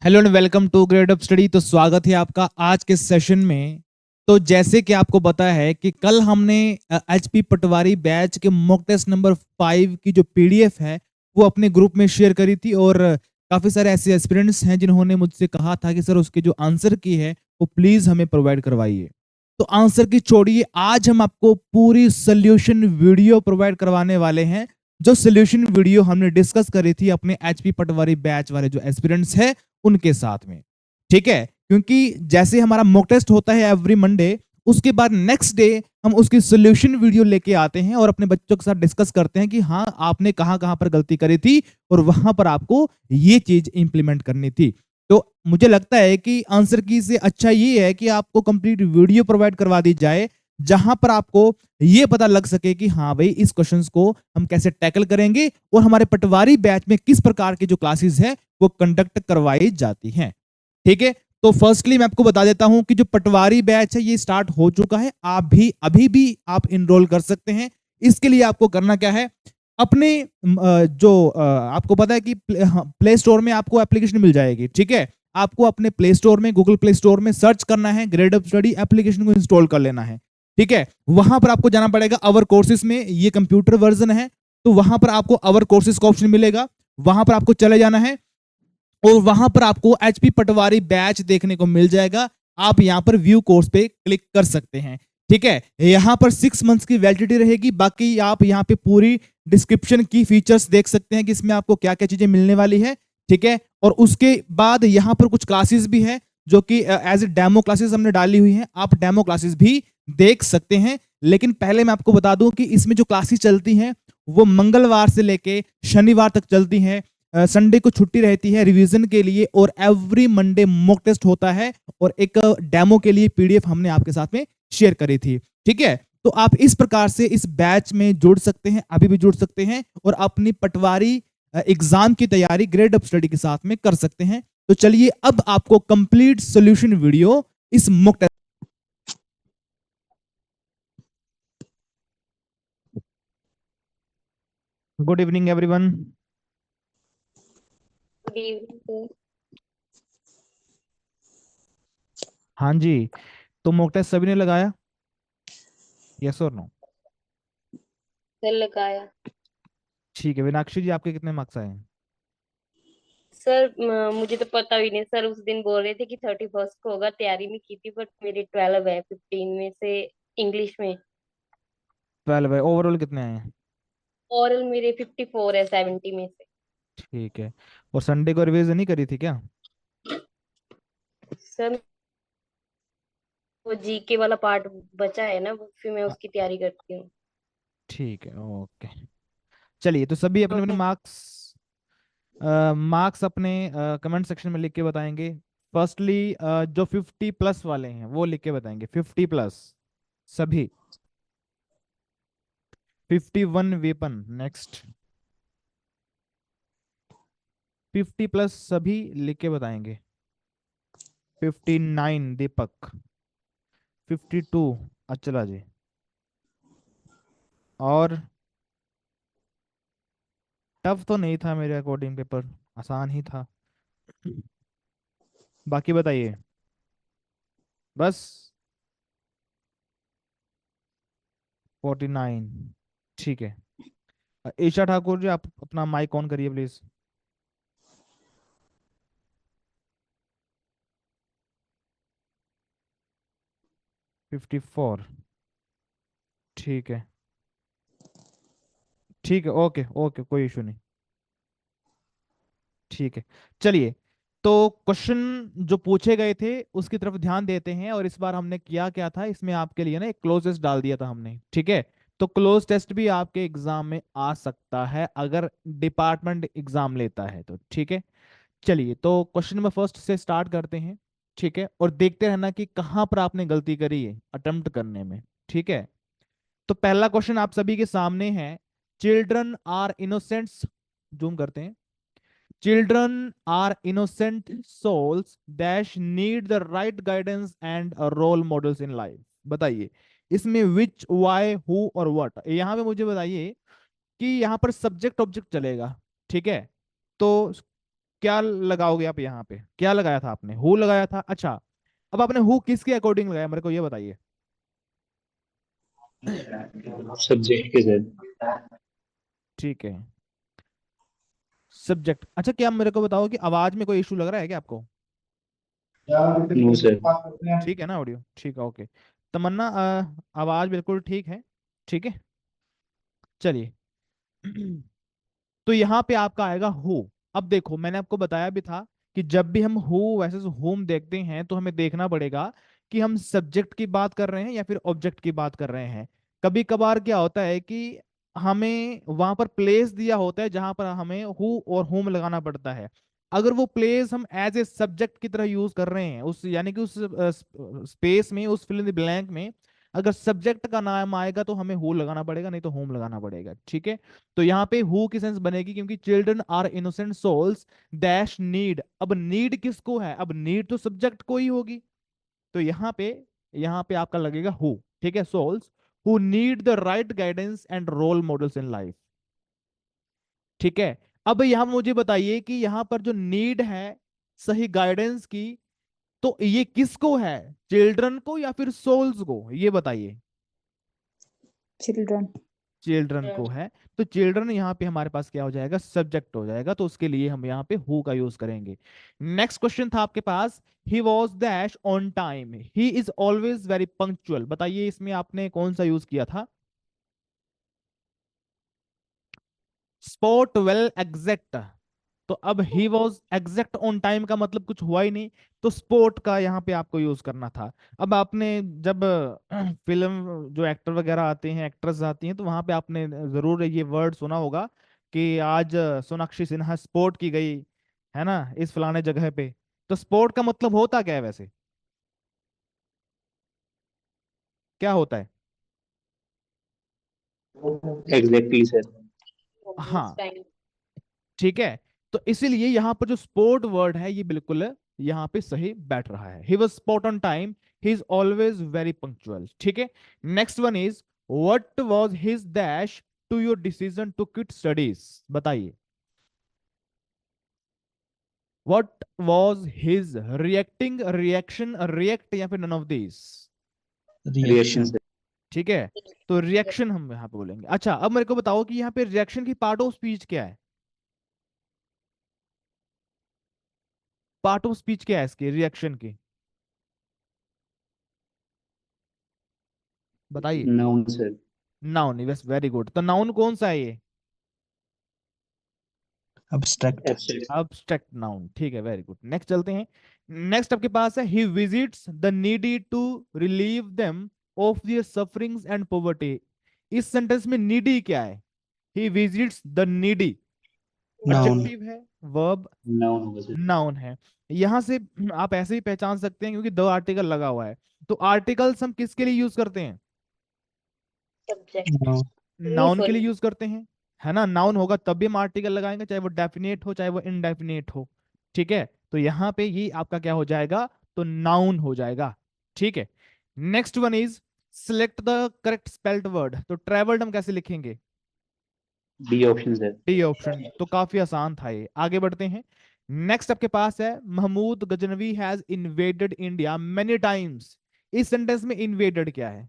Hello and welcome to grade up study. तो स्वागत है आपका आज के सेशन में। तो जैसे कि आपको पता है कि कल हमने एचपी पटवारी बैच के मॉक टेस्ट नंबर 5 की जो पीडीएफ है वो अपने ग्रुप में शेयर करी थी, और काफी सारे ऐसे एस्पिरेंट्स हैं जिन्होंने मुझसे कहा था कि सर उसके जो आंसर की है वो प्लीज हमें प्रोवाइड करवाइए। तो आंसर की छोड़िए, आज हम आपको पूरी सोल्यूशन वीडियो प्रोवाइड करवाने वाले हैं। जो सोल्यूशन वीडियो हमने डिस्कस करी थी अपने एचपी पटवारी बैच वाले जो एस्पिरेंट्स है उनके साथ में, ठीक है। क्योंकि जैसे हमारा मॉक टेस्ट होता है एवरी मंडे, उसके बाद नेक्स्ट डे हम उसकी सोल्यूशन वीडियो लेके आते हैं और अपने बच्चों के साथ डिस्कस करते हैं कि हाँ आपने कहां कहां पर गलती करी थी और वहां पर आपको ये चीज इंप्लीमेंट करनी थी। तो मुझे लगता है कि आंसर की से अच्छा ये है कि आपको कंप्लीट वीडियो प्रोवाइड करवा दी जाए, जहां पर आपको ये पता लग सके कि हाँ भाई इस क्वेश्चंस को हम कैसे टैकल करेंगे और हमारे पटवारी बैच में किस प्रकार की जो क्लासेस है वो कंडक्ट करवाई जाती हैं, ठीक है। तो फर्स्टली मैं आपको बता देता हूं कि जो पटवारी बैच है ये स्टार्ट हो चुका है। आप भी अभी भी आप इनरोल कर सकते हैं। इसके लिए आपको करना क्या है, अपने आपको पता है कि प्ले स्टोर में आपको एप्लीकेशन मिल जाएगी, ठीक है। आपको अपने प्ले स्टोर में, गूगल प्ले स्टोर में सर्च करना है, ग्रेड अप स्टडी एप्लीकेशन को इंस्टॉल कर लेना है, ठीक है। वहां पर आपको जाना पड़ेगा अवर कोर्सेज में, ये कंप्यूटर वर्जन है तो वहां पर आपको अवर कोर्सेज का ऑप्शन मिलेगा, वहां पर आपको चले जाना है और वहां पर आपको एचपी पटवारी बैच देखने को मिल जाएगा। आप यहां पर व्यू कोर्स पे क्लिक कर सकते हैं, ठीक है। यहां पर 6 मंथ्स की वैलिडिटी रहेगी। बाकी आप यहां पे पूरी डिस्क्रिप्शन की फीचर्स देख सकते हैं कि इसमें आपको क्या क्या चीजें मिलने वाली है, ठीक है। और उसके बाद यहां पर कुछ क्लासेस भी है जो कि एज ए डेमो क्लासेस हमने डाली हुई हैं, आप डेमो क्लासेस भी देख सकते हैं। लेकिन पहले मैं आपको बता दूं कि इसमें जो क्लासेस चलती हैं वो मंगलवार से लेके शनिवार तक चलती हैं। संडे को छुट्टी रहती है रिवीजन के लिए, और एवरी मंडे मॉक टेस्ट होता है और एक डेमो के लिए पीडीएफ हमने आपके साथ में शेयर करी थी, ठीक है। तो आप इस प्रकार से इस बैच में जुड़ सकते हैं, अभी भी जुड़ सकते हैं और अपनी पटवारी एग्जाम की तैयारी ग्रेड अप स्टडी के साथ में कर सकते हैं। तो चलिए अब आपको कंप्लीट सॉल्यूशन वीडियो इस mock test. Good evening everyone. Good evening हाँ जी, तो मॉक टेस्ट सभी ने लगाया, यस और नो? सर। लगाया ठीक है, मीनाक्षी जी आपके कितने मार्क्स आए हैं? सर। मुझे तो पता भी नहीं सर। उस दिन बोल रहे थे कि 31st को होगा, तैयारी में की थी, बट मेरे 12 है 15 में से इंग्लिश में। 12 है, ओवरऑल कितने आए हैं? ओरल मेरे 54 है 70 में से। ठीक है। और संडे को रिवीजन नहीं करी थी क्या? सर वो जीके वाला पार्ट बचा है ना, वो फिर मैं अ, उसकी तैयारी करती हूँ। ठीक है, ओके। चलिए, तो सभी अपने अपने मार्क्स अपने कमेंट सेक्शन में लिख के बताएंगे। फर्स्टली जो 50 प्लस वाले हैं वो लिख के बताएंगे, 50 प्लस सभी। 51 वेपन नेक्स्ट। 50 प्लस सभी लिख के बताएंगे। 59 दीपक। 52 अचला जी। और टफ तो नहीं था मेरे अकॉर्डिंग, पेपर आसान ही था। बाकी बताइए बस। 49, ठीक है। ईशा ठाकुर जी, आप अपना माइक ऑन करिए प्लीज। 54, ठीक है। ठीक है, ओके ओके, कोई इशू नहीं। ठीक है, चलिए। तो क्वेश्चन जो पूछे गए थे उसकी तरफ ध्यान देते हैं। और इस बार हमने किया क्या था, इसमें आपके लिए ना एक क्लोज टेस्ट डाल दिया था हमने, ठीक है। तो क्लोज टेस्ट भी आपके एग्जाम में आ सकता है अगर डिपार्टमेंट एग्जाम लेता है तो, ठीक है। चलिए, तो क्वेश्चन नंबर फर्स्ट से स्टार्ट करते हैं, ठीक है। और देखते रहना कि कहां पर आपने गलती करी है अटेम्प्ट करने में, ठीक है। तो पहला क्वेश्चन आप सभी के सामने है। चिल्ड्रन आर इनोसेंट्स, जूम करते हैं। Children are innocent souls dash need the right guidance and role models in life. बताइए इसमें विच, वाई, हु और व्हाट। यहां पे मुझे बताइए कि यहां पर सब्जेक्ट ऑब्जेक्ट चलेगा, ठीक है। तो क्या लगाओगे आप यहाँ पे? क्या लगाया था आपने? हु लगाया था। अच्छा, अब आपने हु किसके अकॉर्डिंग लगाया, मेरे को ये बताइए। सब्जेक्ट के साथ। ठीक है, सब्जेक्ट। अच्छा, क्या मेरे को बताओ कि आवाज में कोई इशू लग रहा है क्या आपको? No sir. ठीक है ना ऑडियो? ठीक है, ओके। तमन्ना, आवाज बिल्कुल ठीक है। ठीक है, चलिए। तो यहाँ पे आपका आएगा हु। अब देखो, मैंने आपको बताया भी था कि जब भी हम हु वर्सेस होम देखते हैं तो हमें देखना पड़ेगा कि हम सब्जेक्ट की बात कर रहे हैं या फिर ऑब्जेक्ट की बात कर रहे हैं। कभी कभार क्या होता है कि हमें वहां पर प्लेस दिया होता है जहां पर हमें हु और होम लगाना पड़ता है। अगर वो प्लेस हम एज ए सब्जेक्ट की तरह यूज कर रहे हैं, उस यानी कि उस स्पेस में, उस फिल इन द ब्लैंक में अगर सब्जेक्ट का नाम आएगा तो हमें हु लगाना पड़ेगा, नहीं तो होम लगाना पड़ेगा। ठीक है, तो यहाँ पे हु की सेंस बनेगी, क्योंकि children are innocent souls dash need. अब नीड किसको है? अब नीड तो सब्जेक्ट को ही होगी। तो यहाँ पे आपका लगेगा हु। ठीक है, souls who need the right guidance and role models in life. ठीक है, अब यहां मुझे बताइए कि यहां पर जो नीड है सही गाइडेंस की, तो ये किसको है? चिल्ड्रन को या फिर सोल्स को? ये बताइए। चिल्ड्रन। चिल्ड्रन को है, तो चिल्ड्रन यहाँ पे हमारे पास क्या हो जाएगा? सब्जेक्ट हो जाएगा, तो उसके लिए हम यहाँ पे हु का यूज करेंगे। नेक्स्ट क्वेश्चन था आपके पास, he was dash on time, he is always very punctual. बताइए इसमें आपने कौन सा यूज किया था? Spot well exact. तो अब he was exact on time का मतलब कुछ हुआ ही नहीं, तो स्पोर्ट का यहाँ पे आपको यूज करना था। अब आपने जब फिल्म जो एक्टर वगैरह आते हैं, एक्ट्रेस आती हैं, तो वहां पे आपने जरूर ये वर्ड सुना होगा कि आज सोनाक्षी सिन्हा स्पोर्ट की गई है ना इस फलाने जगह पे। तो स्पोर्ट का मतलब होता क्या है वैसे? क्या होता है? Exactly sir. उस हाँ, टाइम। ठीक है। तो इसीलिए यहाँ पर जो स्पोर्ट वर्ड है ये बिल्कुल यहाँ पे सही बैठ रहा है। He was spot on time, he is always very punctual. ठीक है, next one is what was his dash to your decision to quit studies. बताइए, what was his reacting, reaction, react या फिर none of this? Reaction reaction. Sir. ठीक है, तो reaction हम यहाँ पे बोलेंगे। अच्छा, अब मेरे को बताओ कि यहाँ पे रिएक्शन की पार्ट ऑफ स्पीच क्या है? पार्ट ऑफ स्पीच क्या है इसकी, रिएक्शन की? बताइए। Noun sir. नाउन, बस वेरी गुड। तो नाउन कौन सा है ये? अब्स्ट्रैक्ट। एब्स्ट्रैक्ट। Abstract noun. ठीक है, वेरी गुड। नेक्स्ट चलते हैं। नेक्स्ट आपके पास है, he visits the needy to relieve them of their sufferings and poverty. इस सेंटेंस में नीडी क्या है? He visits the needy, noun. Adjective है, वर्ब, नाउन होगा सर। नाउन है। यहां से आप ऐसे ही पहचान सकते हैं क्योंकि दो आर्टिकल लगा हुआ है। तो आर्टिकल्स हम किसके लिए यूज करते हैं? सब्जेक्ट। नाउन। नहीं, नाउन के लिए सॉरी। यूज करते हैं, है ना? नाउन होगा तब भी हम आर्टिकल लगाएंगे, चाहे वो डेफिनेट हो चाहे वो इनडेफिनेट हो। ठीक है, तो यहां पे ये आपका क्या हो जाएगा? तो नाउन हो जाएगा। ठीक है, next one is select the correct spelled word. तो ट्रेवल्ड हम कैसे लिखेंगे? D option sir. D option. तो काफी आसान था ये। आगे बढ़ते हैं। नेक्स्ट आपके पास है, Mahmud Ghaznavi has invaded India many times. इस सेंटेंस में इन्वेडेड क्या है?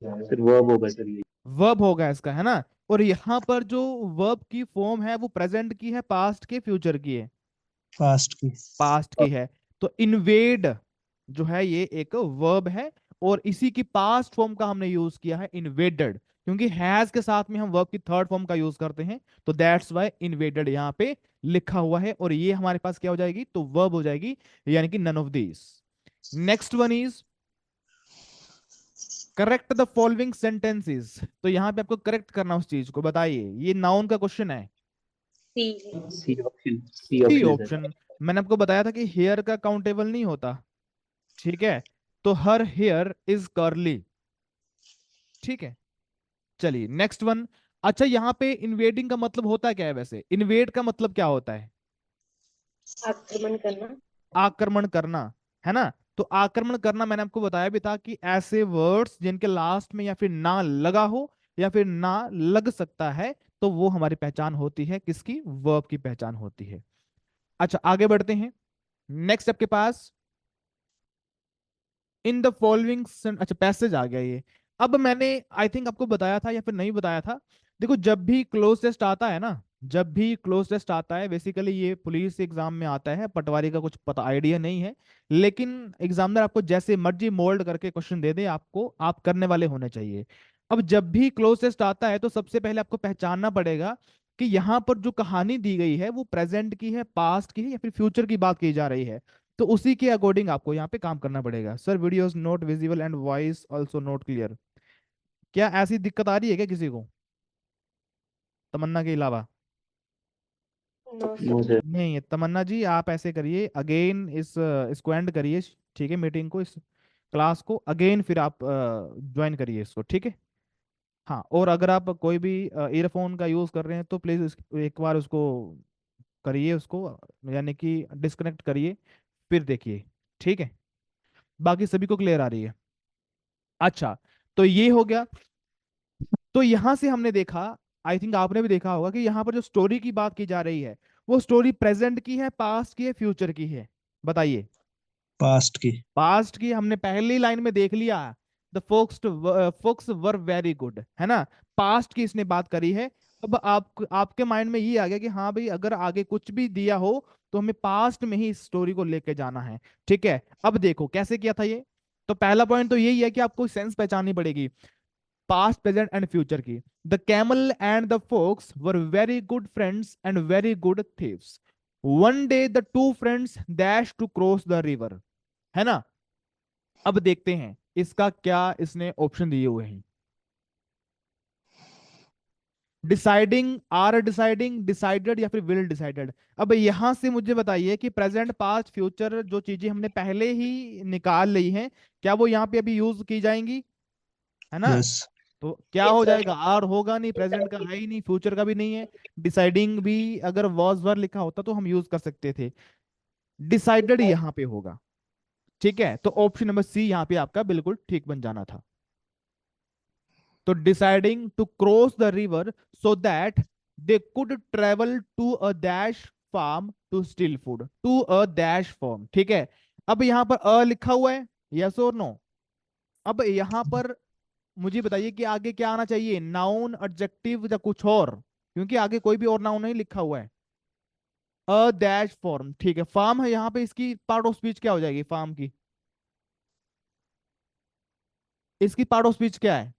सर वर्ब होगा सर ये। वर्ब होगा इसका, है ना? और यहां पर जो वर्ब की फॉर्म है वो प्रेजेंट की है, पास्ट के, फ्यूचर की है? फास्ट की। पास्ट की है। तो इन्वेड जो है ये एक वर्ब है, और इसी की पास्ट फॉर्म का हमने यूज किया है इन्वेडेड, क्योंकि हैज के साथ में हम वर्ब की थर्ड फॉर्म का यूज करते हैं। तो दैट्स वाई इन्वेडेड यहाँ पे लिखा हुआ है, और ये हमारे पास क्या हो जाएगी? तो वर्ब हो जाएगी, यानी कि none of this. Next one is correct the following sentences. तो यहां पे आपको करेक्ट करना उस चीज को। बताइए, ये नाउन का क्वेश्चन है। C. C option. C C option है सर। ऑप्शन। मैंने आपको बताया था कि हेयर का काउंटेबल नहीं होता। ठीक है, तो हर हेयर इज कर्ली। ठीक है, चलिए नेक्स्ट वन। अच्छा, यहाँ पे इन्वेडिंग का मतलब होता क्या है वैसे? इन्वेड का मतलब क्या होता है? आक्रमण करना। आक्रमण करना, है ना? तो आक्रमण करना मैंने आपको बताया भी था कि ऐसे वर्ड्स जिनके लास्ट में या फिर ना लगा हो या फिर ना लग सकता है, तो वो हमारी पहचान होती है, किसकी? वर्ब की पहचान होती है। अच्छा, आगे बढ़ते हैं। नेक्स्ट आपके पास इन द फॉलोइंग, अच्छा पैसेज आ गया ये। अब मैंने आई थिंक आपको बताया था या फिर नहीं बताया था। देखो, जब भी क्लोज टेस्ट आता है ना, जब भी क्लोज टेस्ट आता है, बेसिकली ये पुलिस एग्जाम में आता है, पटवारी का कुछ पता आइडिया नहीं है, लेकिन एग्जामिनर आपको जैसे मर्जी मोल्ड करके क्वेश्चन दे दे, आपको आप करने वाले होने चाहिए। अब जब भी क्लोज टेस्ट आता है तो सबसे पहले आपको पहचानना पड़ेगा कि यहाँ पर जो कहानी दी गई है वो प्रेजेंट की है, पास्ट की है, या फिर फ्यूचर की बात की जा रही है। तो उसी के अकॉर्डिंग आपको यहाँ पे काम करना पड़ेगा। Sir videos not visible and voice also not clear. क्या ऐसी दिक्कत आ रही है क्या किसी को, तमन्ना के अलावा? No no sir. सर। नहीं है तमन्ना जी, आप ऐसे करिए, अगेन इसको एंड करिए, ठीक है, मीटिंग को, इस क्लास को अगेन फिर आप ज्वाइन करिए इसको, ठीक है। हाँ, और अगर आप कोई भी ईयरफोन का यूज कर रहे हैं तो प्लीज एक बार उसको करिए, उसको यानी कि डिस्कनेक्ट करिए, फिर देखिए, ठीक है। बाकी सभी को क्लियर आ रही है? अच्छा, तो ये हो गया। तो यहां से हमने देखा, आई थिंक आपने भी देखा होगा कि यहाँ पर जो स्टोरी की बात की जा रही है, वो स्टोरी प्रेजेंट की है, पास्ट की है, फ्यूचर की है? बताइए। पास्ट की। पास्ट की हमने पहली लाइन में देख लिया, the fox were very good, है ना। पास्ट की इसने बात करी है। अब आपके माइंड में ये आ गया कि हाँ भाई, अगर आगे कुछ भी दिया हो तो हमें पास्ट में ही इस स्टोरी को लेके जाना है, ठीक है। अब देखो कैसे किया था ये। तो पहला पॉइंट तो यही है कि आपको सेंस पहचाननी पड़ेगी, पास्ट प्रेजेंट एंड फ्यूचर की। The camel and the fox were very good friends and very good thieves. One day the two friends dash to cross the river, है ना। अब देखते हैं इसका क्या इसने ऑप्शन दिए हुए हैं। डिसाइडिंग, आर डिसाइडिंग, डिसाइडेड, या फिर विल डिसाइडेड। अब यहां से मुझे बताइए कि प्रेजेंट पास्ट फ्यूचर जो चीजें हमने पहले ही निकाल ली हैं, क्या वो यहाँ पे अभी यूज की जाएंगी, है ना। यस। तो क्या यस हो सर। जाएगा? आर होगा नहीं, प्रेजेंट का है ही नहीं, फ्यूचर का भी नहीं है। डिसाइडिंग भी अगर वॉज वर लिखा होता तो हम यूज कर सकते थे। डिसाइडेड यहां पे होगा, ठीक है। तो ऑप्शन नंबर सी यहां पे आपका बिल्कुल ठीक बन जाना था। तो deciding to cross the river so that they could travel to a dash farm to steal food, to a dash farm, ठीक है। अब यहां पर अ लिखा हुआ है, यस और नो। अब यहां पर मुझे बताइए कि आगे क्या आना चाहिए, नाउन, एडजेक्टिव, या कुछ और, क्योंकि आगे कोई भी और नाउन नहीं लिखा हुआ है। अ डैश फॉर्म, ठीक है। फार्म है यहाँ पे, इसकी पार्ट ऑफ स्पीच क्या हो जाएगी फार्म की? इसकी पार्ट ऑफ स्पीच क्या है?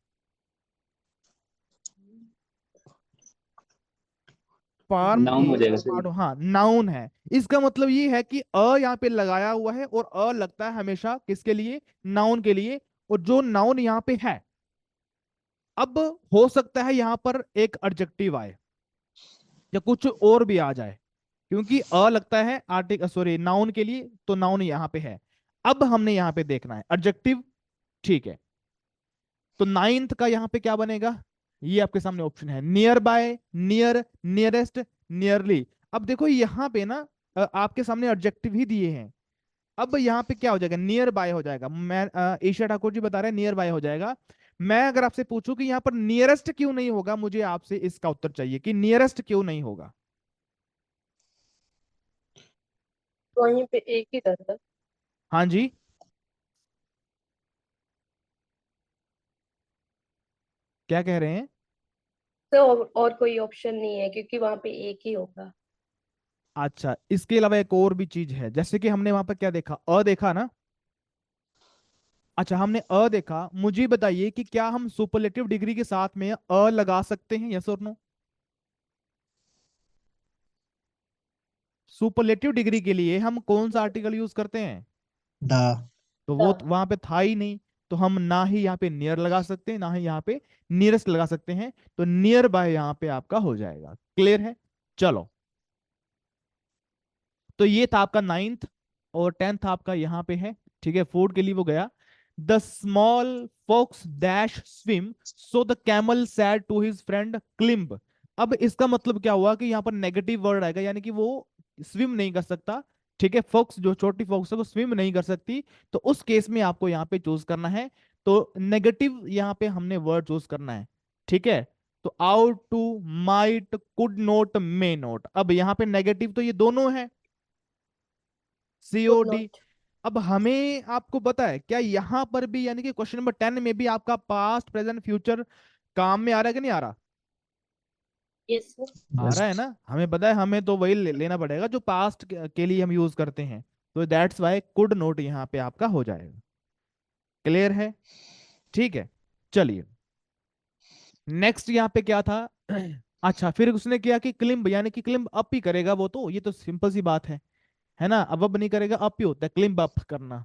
फार्म नाउन हो इज जाएगा द सर। पार्ट, हाँ नाउन है। इसका मतलब ये है कि अ यहाँ पे लगाया हुआ है, और अ लगता है हमेशा किसके लिए? नाउन के लिए। और जो नाउन यहाँ पे है, अब हो सकता है यहाँ पर एक एडजेक्टिव आए या कुछ और भी आ जाए, क्योंकि अ लगता है आर्टिकल, सॉरी, नाउन के लिए, तो नाउन यहाँ पे है। अब हमने यहाँ पे देखना है एडजेक्टिव, ठीक है। तो नाइन्थ का यहाँ पे क्या बनेगा? ये आपके सामने ऑप्शन है, near by, near, nearest, nearly. अब देखो यहाँ पे ना आपके सामने एडजेक्टिव ही दिए हैं। अब यहाँ पे क्या हो जाएगा? नियर बाय हो जाएगा। मैं ईशा ठाकुर जी बता रहे हैं नियर बाय हो जाएगा। मैं अगर आपसे पूछूं कि यहाँ पर नियरेस्ट क्यों नहीं होगा, मुझे आपसे इसका उत्तर चाहिए कि नियरेस्ट क्यों नहीं होगा। वहीं पे एक ही था सर। हाँ जी, क्या कह रहे हैं? तो और कोई ऑप्शन नहीं है क्योंकि वहां पे एक ही होगा। अच्छा, इसके अलावा एक और भी चीज है, जैसे कि हमने वहां पर क्या देखा, अ देखा ना। अच्छा, हमने अ देखा, मुझे बताइए कि क्या हम सुपरलेटिव डिग्री के साथ में अ लगा सकते हैं, यस और नो? सुपरलेटिव डिग्री के लिए हम कौन सा आर्टिकल यूज करते हैं? द। तो वो हाँ। वहां पे था ही नहीं, तो हम ना ही यहाँ पे नियर लगा सकते हैं, ना ही यहाँ पे नियरेस्ट लगा सकते हैं। तो नियर बाय यहाँ पे आपका हो जाएगा, क्लियर है। चलो, तो ये था आपका नाइन्थ, और टेंथ आपका यहाँ पे है, ठीक है। फोर्थ के लिए वो गया, the small fox dash swim so the camel said to his friend climb. अब इसका मतलब क्या हुआ कि यहाँ पर नेगेटिव वर्ड आएगा, यानी कि वो स्विम नहीं कर सकता, ठीक है। फॉक्स जो छोटी फॉक्स है वो स्विम नहीं कर सकती, तो उस केस में आपको यहाँ पे चूज करना है। तो नेगेटिव यहाँ पे हमने वर्ड चूज करना है, ठीक है। तो ought to, might, could not, may not. अब यहां पे नेगेटिव तो ये दोनों है, कुड सीओडी। नॉट। अब हमें आपको पता है क्या यहां पर भी, यानी कि क्वेश्चन नंबर 10 में भी आपका पास्ट प्रेजेंट फ्यूचर काम में आ रहा है कि नहीं आ रहा? यस आ yes. रहा है ना, हमें पता है, हमें तो वही लेना पड़ेगा जो पास्ट के लिए हम यूज करते हैं। तो दैट्स वाई कुड नोट यहाँ पे आपका हो जाएगा। क्लियर है? ठीक है, चलिए नेक्स्ट यहाँ पे क्या था। अच्छा, फिर उसने किया कि क्लिम्ब, यानी कि क्लिम्ब अप ही करेगा वो, तो ये तो सिंपल सी बात है ना। अब नहीं करेगा, अप ही होता है क्लिम्ब अप करना,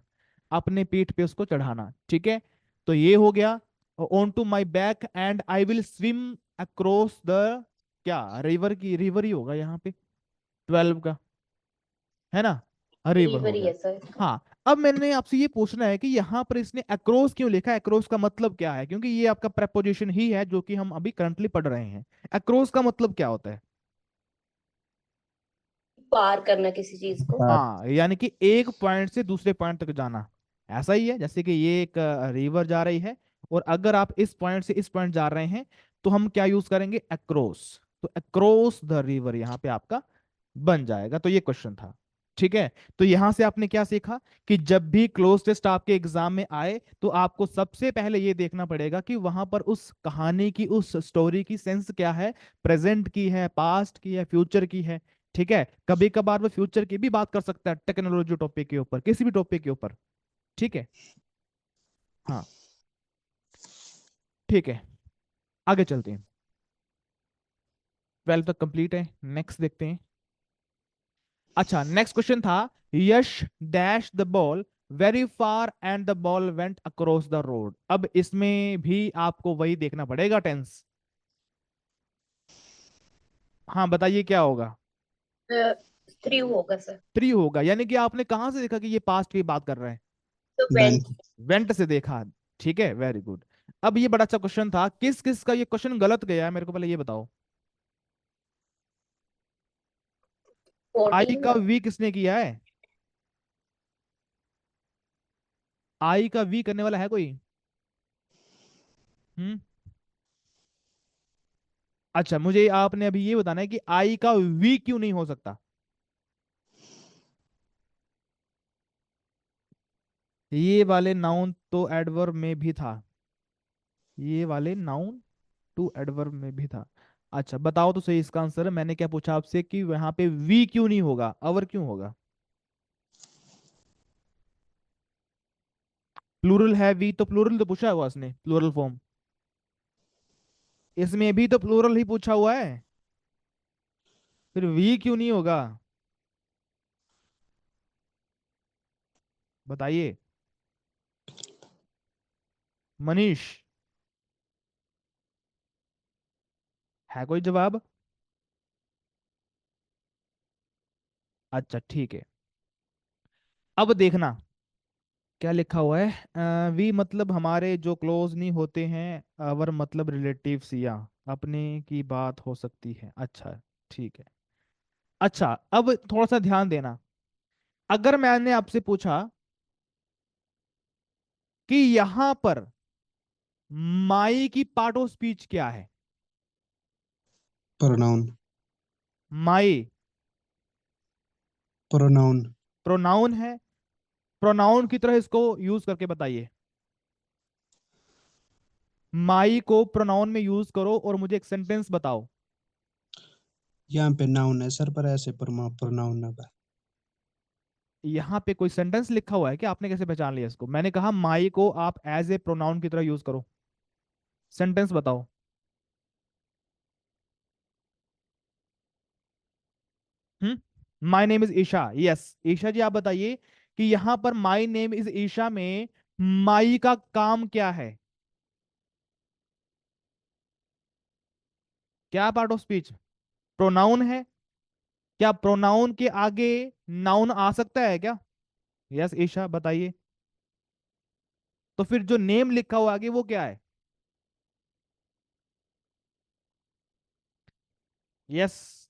अपने पीठ पे उसको चढ़ाना। ठीक है, तो ये हो गया। On to my back and I will swim across the, क्या रिवर, की रिवर ही होगा यहाँ पे 12 का, है ना, रिवर हो रिवर ही गया। है सर। हाँ, अब मैंने आपसे ये पूछना है कि यहाँ पर इसने अक्रॉस क्यों लिखा है, अक्रॉस का मतलब क्या है, क्योंकि ये आपका प्रेपोजिशन ही है जो कि हम अभी करंटली पढ़ रहे हैं। अक्रॉस का मतलब क्या होता है? पार करना किसी चीज को। पार। हाँ, यानी कि एक पॉइंट से दूसरे पॉइंट तक जाना। ऐसा ही है जैसे कि ये एक रिवर जा रही है, और अगर आप इस पॉइंट से इस पॉइंट जा रहे हैं, तो हम क्या यूज करेंगे, अक्रॉस। तो अक्रॉस द रिवर यहाँ पे आपका बन जाएगा। तो ये क्वेश्चन था। ठीक है, तो यहां से आपने क्या सीखा कि जब भी क्लोज टेस्ट आपके एग्जाम में आए, तो आपको सबसे पहले ये देखना पड़ेगा कि वहां पर उस कहानी की, उस स्टोरी की सेंस क्या है, प्रेजेंट की है, पास्ट की है, फ्यूचर की है। ठीक है, कभी कभार वो फ्यूचर की भी बात कर सकता है, टेक्नोलॉजी टॉपिक के ऊपर, किसी भी टॉपिक के ऊपर। ठीक है, हाँ, ठीक है, आगे चलते हैं। 12 तक कंप्लीट है, नेक्स्ट देखते हैं। अच्छा, नेक्स्ट क्वेश्चन था, Yash dash the ball very far and the ball went across the road. अब इसमें भी आपको वही देखना पड़ेगा टेंस। हाँ, बताइए क्या होगा? थ्री होगा सर। थ्री होगा, यानी कि आपने कहां से देखा कि ये पास्ट की बात कर रहे हैं? तो वेंट। वेंट। वेंट से देखा। ठीक है, वेरी गुड। अब ये बड़ा अच्छा क्वेश्चन था, किस किस का ये क्वेश्चन गलत गया है, मेरे को पहले ये बताओ। आई 14 का का। वी किसने किया है? आई का वी करने वाला है कोई? हम्म। अच्छा, मुझे आपने अभी ये बताना है कि आई का वी क्यों नहीं हो सकता। ये वाले नाउन तो एडवर्ब में भी था, ये वाले नाउन टू एडवर्ब में भी था। अच्छा, बताओ तो सही इसका आंसर। मैंने क्या पूछा आपसे कि वहां पे वी क्यों नहीं होगा, अवर क्यों होगा? प्लूरल है वी, तो प्लूरल तो पूछा हुआ उसने, प्लूरल फॉर्म। इसमें भी तो प्लूरल ही पूछा हुआ है, फिर वी क्यों नहीं होगा? बताइए मनीष, है कोई जवाब? अच्छा, ठीक है, अब देखना क्या लिखा हुआ है। वी मतलब हमारे जो क्लोज नहीं होते हैं, अवर मतलब रिलेटिव्स या अपने की बात हो सकती है। अच्छा, ठीक है। अच्छा, अब थोड़ा सा ध्यान देना, अगर मैंने आपसे पूछा कि यहां पर माई की पार्ट ऑफ स्पीच क्या है? प्रोनाउन। माई प्रोनाउन। प्रोनाउन है, प्रोनाउन की तरह इसको यूज करके बताइए। माई को प्रोनाउन में यूज करो और मुझे एक सेंटेंस बताओ। यहाँ पे नाउन है सर, पर ऐसे प्रोनाउन ना पर। यहां पे कोई सेंटेंस लिखा हुआ है क्या? आपने कैसे पहचान लिया इसको? मैंने कहा माई को आप एज ए प्रोनाउन की तरह यूज करो, सेंटेंस बताओ। My name is Isha, yes Isha ji, आप बताइए कि यहां पर माई नेम इज ईशा में माई का काम क्या है, क्या पार्ट ऑफ स्पीच? प्रोनाउन है। क्या प्रोनाउन के आगे नाउन आ सकता है क्या? यस ईशा बताइए। तो फिर जो नेम लिखा हुआ आगे वो क्या है? Yes,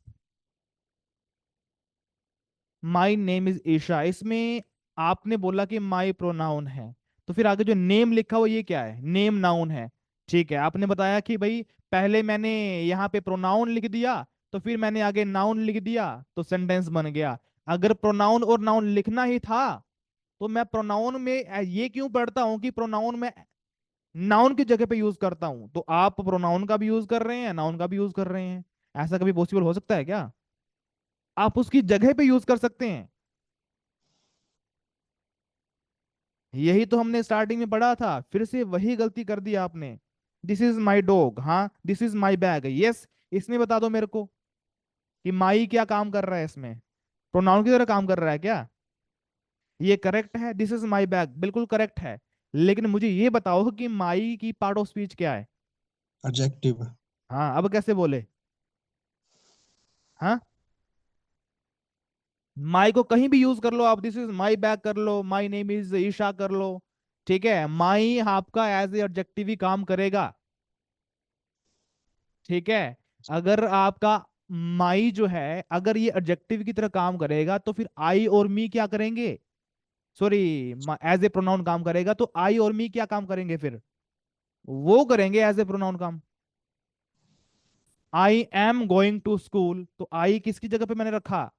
my name is Isha, इसमें आपने बोला कि माई प्रोनाउन है, तो फिर आगे जो नेम लिखा हुआ ये क्या है? नेम नाउन है। ठीक है, आपने बताया कि भाई पहले मैंने यहाँ पे प्रोनाउन लिख दिया, तो फिर मैंने आगे नाउन लिख दिया, तो सेंटेंस बन गया। अगर प्रोनाउन और नाउन लिखना ही था तो मैं प्रोनाउन में ये क्यों पढ़ता हूं कि प्रोनाउन में नाउन की जगह पे यूज करता हूं, तो आप प्रोनाउन का भी यूज कर रहे हैं, नाउन का भी यूज कर रहे हैं। ऐसा कभी पॉसिबल हो सकता है क्या? आप उसकी जगह पे यूज कर सकते हैं। यही तो हमने स्टार्टिंग में पढ़ा था, फिर से वही गलती कर दी आपने। दिस इज माई डॉग, हाँ this is my bag, yes. इसमें बता दो मेरे को कि माई क्या काम कर रहा है इसमें, प्रोनाउन की तरह काम कर रहा है क्या? ये करेक्ट है, दिस इज माई बैग बिल्कुल करेक्ट है। लेकिन मुझे ये बताओ कि माई की पार्ट ऑफ स्पीच क्या है? एडजेक्टिव। हाँ, अब कैसे बोले? हाँ, माई को कहीं भी यूज कर लो आप, दिस इज माई बैग कर लो, माई नेम इज ईशा कर लो, ठीक है, माई आपका एज ए ऑब्जेक्टिव ही काम करेगा। ठीक है, अगर आपका माई जो है अगर ये एडजेक्टिव की तरह काम करेगा तो फिर आई और मी क्या करेंगे? सॉरी, एज ए प्रोनाउन काम करेगा तो आई और मी क्या काम करेंगे फिर? वो करेंगे एज ए प्रोनाउन काम। I am going to school, तो आई किसकी जगह पे मैंने रखा?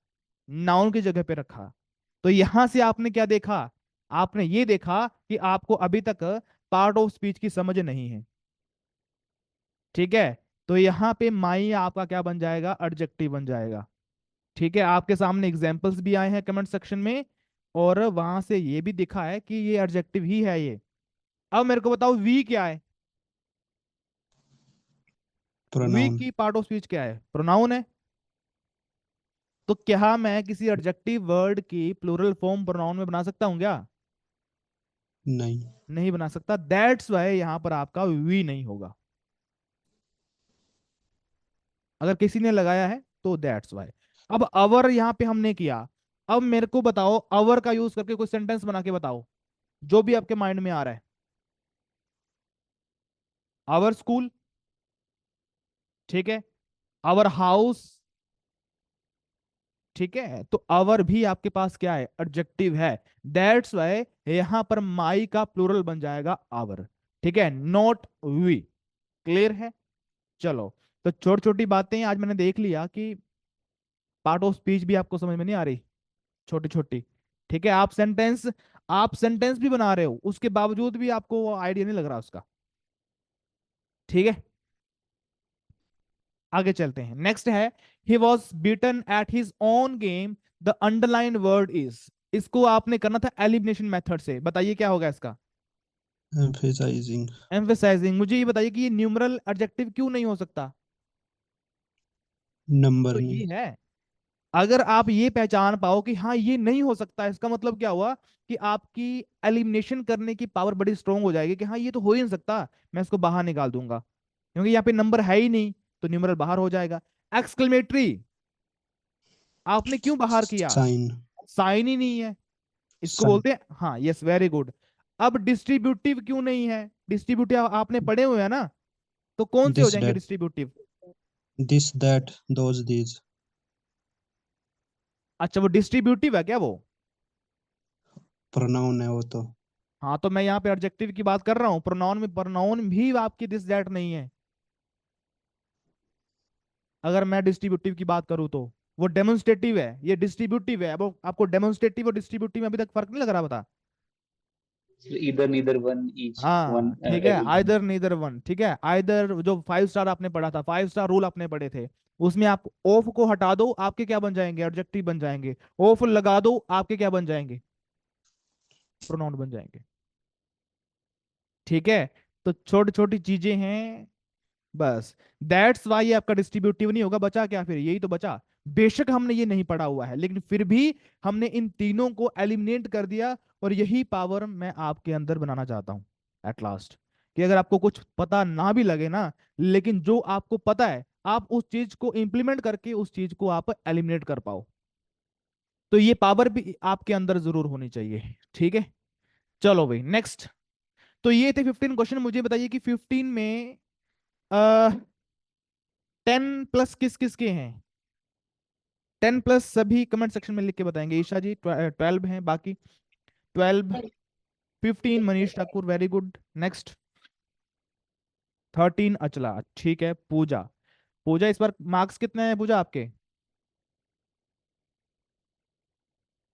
नाउन की जगह पे रखा। तो यहां से आपने क्या देखा? आपने ये देखा कि आपको अभी तक पार्ट ऑफ स्पीच की समझ नहीं है। ठीक है, तो यहां पे माई आपका क्या बन जाएगा? एडजेक्टिव बन जाएगा। ठीक है, आपके सामने एग्जांपल्स भी आए हैं कमेंट सेक्शन में, और वहां से ये भी दिखा है कि ये एडजेक्टिव ही है ये। अब मेरे को बताओ वी क्या है? We pronoun. की पार्ट ऑफ स्पीच क्या है? प्रोनाउन है। तो क्या मैं किसी एडजेक्टिव वर्ड की प्लूरल फॉर्म प्रोनाउन में बना सकता हूं क्या? नहीं। नहीं बना सकता, दैट्स वाई यहां पर आपका वी नहीं होगा। अगर किसी ने लगाया है तो दैट्स वाई। अब अवर यहां पे हमने किया। अब मेरे को बताओ अवर का यूज करके कोई सेंटेंस बना के बताओ, जो भी आपके माइंड में आ रहा है। आवर स्कूल, ठीक है, आवर हाउस, ठीक है, तो आवर भी आपके पास क्या है? एडजेक्टिव है। दैट्स वाई यहां पर माई का प्लूरल बन जाएगा आवर। ठीक है, नॉट वी। क्लियर है? चलो, तो छोटी छोटी बातें आज मैंने देख लिया कि पार्ट ऑफ स्पीच भी आपको समझ में नहीं आ रही, छोटी छोटी। ठीक है, आप सेंटेंस भी बना रहे हो, उसके बावजूद भी आपको आइडिया नहीं लग रहा उसका। ठीक है, आगे चलते हैं। नेक्स्ट है, he was beaten at his own game, the underline word is. इसको आपने करना था एलिमिनेशन मेथड से, बताइए क्या होगा इसका? एम्फेसाइजिंग। एम्फेसाइजिंग। मुझे ये बताइए कि ये न्यूमरल एडजेक्टिव क्यों नहीं हो सकता? नंबर तो नहीं। ये है, अगर आप ये पहचान पाओ कि हाँ ये नहीं हो सकता, इसका मतलब क्या हुआ? कि आपकी एलिमिनेशन करने की पावर बड़ी स्ट्रोंग हो जाएगी कि हाँ ये तो हो ही नहीं सकता, मैं इसको बाहर निकाल दूंगा, क्योंकि यहाँ पे नंबर है ही नहीं, तो न्यूमरल बाहर हो जाएगा। एक्सक्लेमेटरी आपने क्यों बाहर किया? साइन। साइन ही नहीं है, इसको सन। बोलते हैं, हाँ यस वेरी गुड। अब डिस्ट्रीब्यूटिव क्यों नहीं है? डिस्ट्रीब्यूटिव आपने पढ़े हुए हैं ना, तो कौन से हो दिस जाएंगे that. Distributive? This that those these. अच्छा, वो डिस्ट्रीब्यूटिव है क्या वो? प्रोनाउन है वो तो। हाँ, तो मैं यहाँ पे एडजेक्टिव की बात कर रहा हूँ, प्रोनाउन में प्रोनाउन भी आपकी दिस दैट नहीं है। अगर मैं डिस्ट्रीब्यूटिव की बात करूँ तो वो डेमोन्स्ट्रेटिव है, ये डिस्ट्रीब्यूटिव है। अब आपको डेमोन्स्ट्रेटिव और डिस्ट्रीब्यूटिव में अभी तक फर्क नहीं लग रहा, बता? इधर नीदर वन ईच वन हाँ ठीक है, एवरी। Either neither one. ठीक है, आइदर जो 5 स्टार आपने पढ़ा था, 5 स्टार रूल आपने पढ़े थे, उसमें आप ऑफ को हटा दो, आपके क्या बन जाएंगे? एडजेक्टिव बन जाएंगे। ऑफ लगा दो, आपके क्या बन जाएंगे? प्रोनाउन बन जाएंगे। ठीक है, तो छोटी छोटी चीजें हैं बस। दैट्स वाई आपका डिस्ट्रीब्यूटिव नहीं होगा। बचा क्या फिर? यही तो बचा। बेशक हमने ये नहीं पढ़ा हुआ है, लेकिन फिर भी हमने इन तीनों को एलिमिनेट कर दिया, और यही पावर मैं आपके अंदर बनाना चाहता हूं एट लास्ट, कि अगर आपको कुछ पता ना भी लगे ना, लेकिन जो आपको पता है आप उस चीज को इंप्लीमेंट करके उस चीज को आप एलिमिनेट कर पाओ। तो ये पावर भी आपके अंदर जरूर होनी चाहिए। ठीक है, चलो भाई नेक्स्ट। तो ये थे 15 क्वेश्चन। मुझे बताइए कि 15 में 10 प्लस किस किस के हैं? 10 प्लस सभी कमेंट सेक्शन में लिख के बताएंगे। ईशा जी 12 हैं, बाकी 12, 15 Manish Thakur, very good. Next. 13 अचला, ठीक है। पूजा, पूजा इस बार मार्क्स कितने हैं पूजा आपके?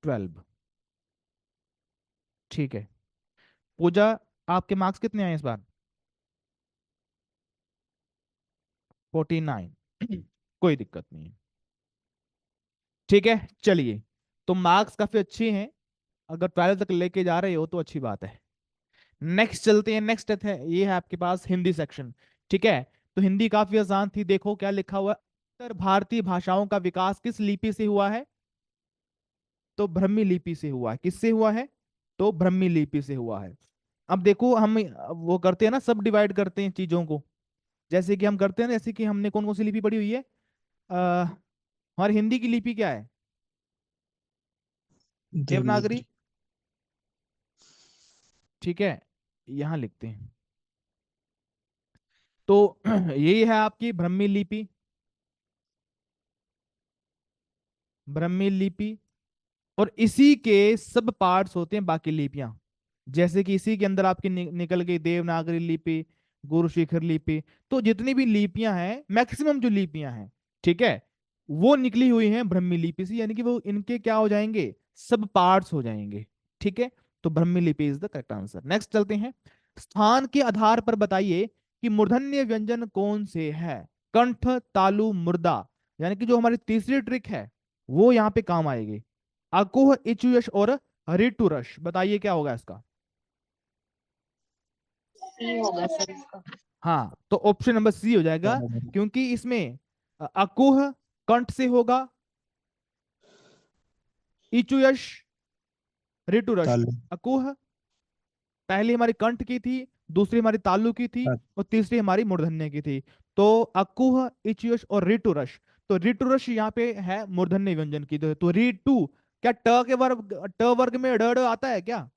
12, ठीक है। पूजा आपके मार्क्स कितने आए इस बार? 49। कोई दिक्कत नहीं है, ठीक है। चलिए, तो मार्क्स काफी अच्छे हैं, अगर 12 तक लेके जा रहे हो तो अच्छी बात है। नेक्स्ट चलते हैं। नेक्स्ट है, ये है आपके पास हिंदी सेक्शन, ठीक है। तो हिंदी काफी आसान थी, देखो क्या लिखा हुआ है। उत्तर भारतीय भाषाओं का विकास किस लिपि से हुआ है? तो ब्राह्मी लिपि से हुआ है। किससे हुआ है? तो ब्राह्मी लिपि से हुआ है। अब देखो, हम वो करते हैं ना, सब डिवाइड करते हैं चीजों को, जैसे कि हम करते हैं ना, जैसे कि हमने कौन कौन सी लिपि पढ़ी हुई है? हमारी हिंदी की लिपि क्या है? देवनागरी, देवनागरी। ठीक है, यहां लिखते हैं। तो यही है आपकी ब्राह्मी लिपि, ब्राह्मी लिपि। और इसी के सब पार्ट्स होते हैं बाकी लिपियां, जैसे कि इसी के अंदर आपकी निकल गई देवनागरी लिपि, गुरु शिखर लिपि। तो जितनी भी लिपियां हैं, मैक्सिमम जो लिपियां हैं, ठीक है, वो निकली हुई हैं ब्राह्मी लिपि से, यानी कि वो इनके क्या हो जाएंगे? सब पार्ट्स हो जाएंगे, ठीक है। तो ब्राह्मी लिपि is the correct answer. Next चलते हैं। स्थान के आधार पर बताइए कि मूर्धन्य व्यंजन कौन से है? कंठ, तालु, मुर्दा, यानी कि जो हमारी तीसरी ट्रिक है वो यहाँ पे काम आएगी। अकुह, इचुयश और ऋतुरश, बताइए क्या होगा इसका? सी होगा सर इसका। हाँ, तो ऑप्शन नंबर सी हो जाएगा, क्योंकि इसमें अकुह कंठ से होगा, इचुयश, ऋतुरश। तालु। अकुह पहली हमारी कंठ की थी, दूसरी हमारी तालु की थी, और तीसरी हमारी मूर्धन्य की थी। तो अकुह, इचुयश और ऋतुरश। तो ऋतुरश यहाँ पे है मूर्धन्य व्यंजन की। तो ऋतु, क्या ट के वर्ग, ट वर्ग में ड ड आता है क्या?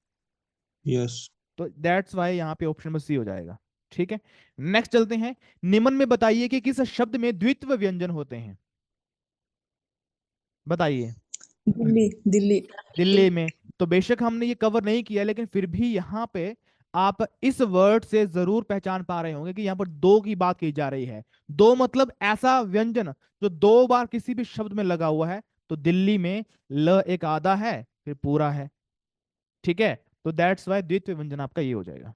यस। तो दैट्स वाई यहाँ पे ऑप्शन नंबर सी हो जाएगा, ठीक है। नेक्स्ट चलते हैं। निम्न में बताइए कि किस शब्द में द्वित्व व्यंजन होते हैं? बताइए। दिल्ली, दिल्ली। दिल्ली में। तो बेशक हमने ये कवर नहीं किया, लेकिन फिर भी यहाँ पे आप इस वर्ड से जरूर पहचान पा रहे होंगे कि यहाँ पर दो की बात की जा रही है। दो मतलब ऐसा व्यंजन जो दो बार किसी भी शब्द में लगा हुआ है। तो दिल्ली में ल एक आधा है, फिर पूरा है, ठीक है। तो दैट्स वाई द्वित्व व्यंजन आपका ये हो जाएगा।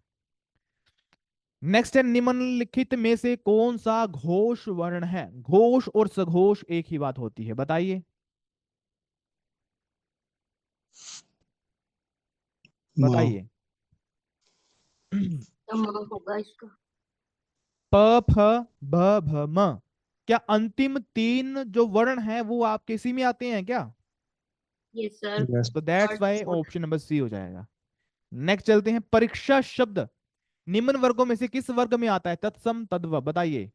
नेक्स्ट है, निम्नलिखित में से कौन सा घोष वर्ण है? घोष और सघोष एक ही बात होती है, बताइए। म। बताइए। तो म होगा इसका। प, फ, भ, भ, म, क्या अंतिम तीन जो वर्ण हैं वो आपके इसी में आते हैं क्या? ये सर यस। तो that's third why fourth. Option number C हो जाएगा। नेक्स्ट चलते हैं। परीक्षा शब्द निम्न वर्गों में से किस वर्ग में आता है? तत्सम, तद्भव, बताइए।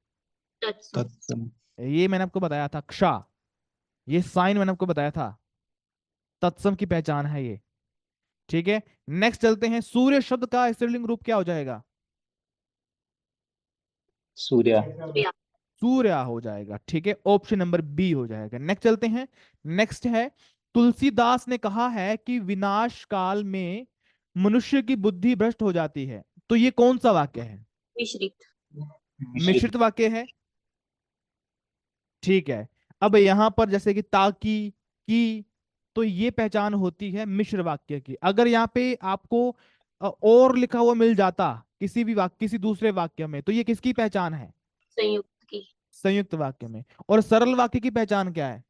तत्सम। तत्सम। ये मैंने आपको बताया था,क्षा, ये साइन मैंने आपको बताया था, तत्सम की पहचान है ये, ठीक है। नेक्स्ट चलते हैं। सूर्य शब्द का स्त्रीलिंग रूप क्या हो जाएगा? सूर्या। सूर्या। सूर्या हो जाएगा, ठीक है। ऑप्शन नंबर बी हो जाएगा। नेक्स्ट चलते हैं। नेक्स्ट है, तुलसीदास ने कहा है कि विनाश काल में मनुष्य की बुद्धि भ्रष्ट हो जाती है। तो ये कौन सा वाक्य है? मिश्रित। मिश्रित वाक्य है, ठीक है। अब यहां पर जैसे कि ताकि, की, तो ये पहचान होती है मिश्र वाक्य की। अगर यहाँ पे आपको और लिखा हुआ मिल जाता किसी भी वाक्य, किसी दूसरे वाक्य में, तो ये किसकी पहचान है? संयुक्त की। संयुक्त वाक्य में। और सरल वाक्य की पहचान क्या है?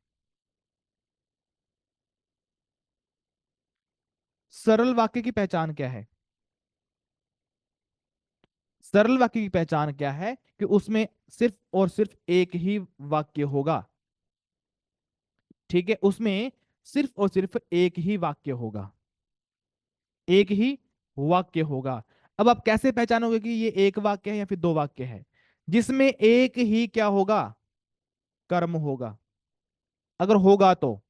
सरल वाक्य की पहचान क्या है? सरल वाक्य की पहचान क्या है? कि उसमें सिर्फ और सिर्फ एक ही वाक्य होगा, ठीक है। उसमें सिर्फ और सिर्फ एक ही वाक्य होगा, एक ही वाक्य होगा। अब आप कैसे पहचानोगे कि ये एक वाक्य है या फिर दो वाक्य है? जिसमें एक ही क्या होगा? कर्म होगा, अगर होगा तो,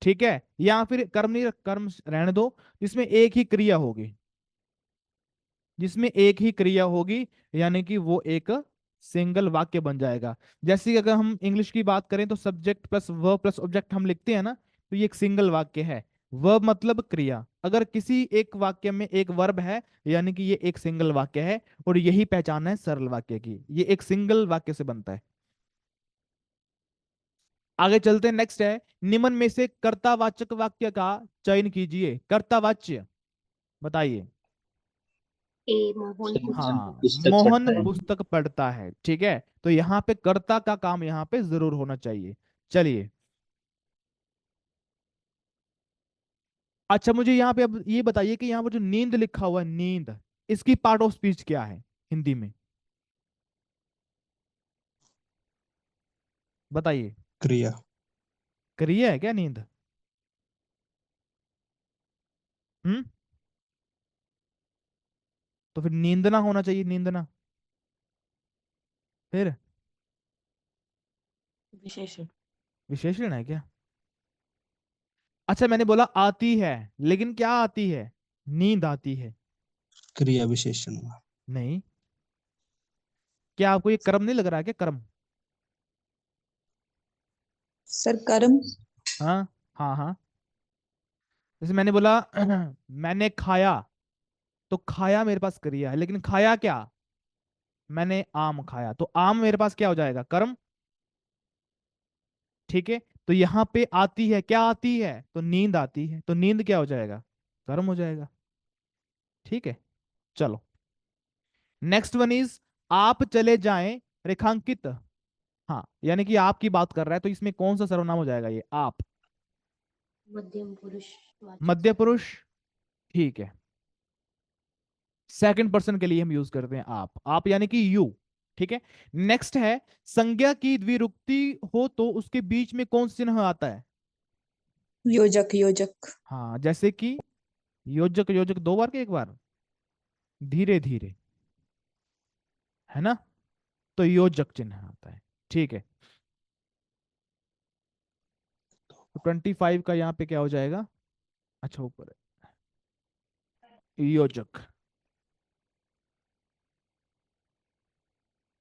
ठीक है। या फिर कर्म नहीं, कर्म रहने दो, जिसमें एक ही क्रिया होगी, जिसमें एक ही क्रिया होगी, यानी कि वो एक सिंगल वाक्य बन जाएगा। जैसे कि अगर हम इंग्लिश की बात करें तो subject plus verb plus object हम लिखते हैं ना, तो ये एक सिंगल वाक्य है। वर्ब मतलब क्रिया। अगर किसी एक वाक्य में एक वर्ब है, यानी कि ये एक सिंगल वाक्य है, और यही पहचान है सरल वाक्य की, ये एक सिंगल वाक्य से बनता है। आगे चलते हैं, नेक्स्ट है, निम्न में से कर्तावाचक वाक्य का चयन कीजिए। कर्तावाच्य बताइए। ए मोहन हाँ, पुस्तक मोहन पढ़ता है। पुस्तक पढ़ता है, ठीक है, तो यहाँ पे कर्ता का काम यहाँ पे जरूर होना चाहिए। चलिए, अच्छा मुझे यहाँ पे अब ये बताइए कि यहाँ पर जो नींद लिखा हुआ है, नींद, इसकी पार्ट ऑफ स्पीच क्या है हिंदी में, बताइए। क्रिया। क्रिया है क्या नींद? हम्म, तो फिर नींदना होना चाहिए, नींदना। फिर विशेषण। विशेषण है क्या? अच्छा मैंने बोला आती है, लेकिन क्या आती है? नींद आती है। क्रिया विशेषण हुआ। नहीं, क्या आपको ये कर्म नहीं लग रहा है क्या, कर्म? सर कर्म। हाँ हाँ हाँ, जैसे मैंने बोला मैंने खाया, तो खाया मेरे पास क्रिया है, लेकिन खाया क्या? मैंने आम खाया, तो आम मेरे पास क्या हो जाएगा, कर्म। ठीक है, तो यहां पे आती है, क्या आती है? तो नींद आती है, तो नींद क्या हो जाएगा, कर्म हो जाएगा। ठीक है, चलो नेक्स्ट वन इज, आप चले जाएं, रेखांकित। हाँ, यानी कि आपकी बात कर रहा है, तो इसमें कौन सा सर्वनाम हो जाएगा, ये आप। मध्यम पुरुष मध्य पुरुष, ठीक है, सेकंड पर्सन के लिए हम यूज करते हैं आप यानी कि यू। ठीक है, नेक्स्ट है, संज्ञा की द्विरुक्ति हो तो उसके बीच में कौन सा चिन्ह आता है? योजक योजक। हाँ, जैसे कि योजक, योजक दो बार के एक बार, धीरे धीरे, है ना, तो योजक चिन्ह आता है। ठीक है, तो 25 का यहाँ पे क्या हो जाएगा, अच्छा ऊपर है योजक।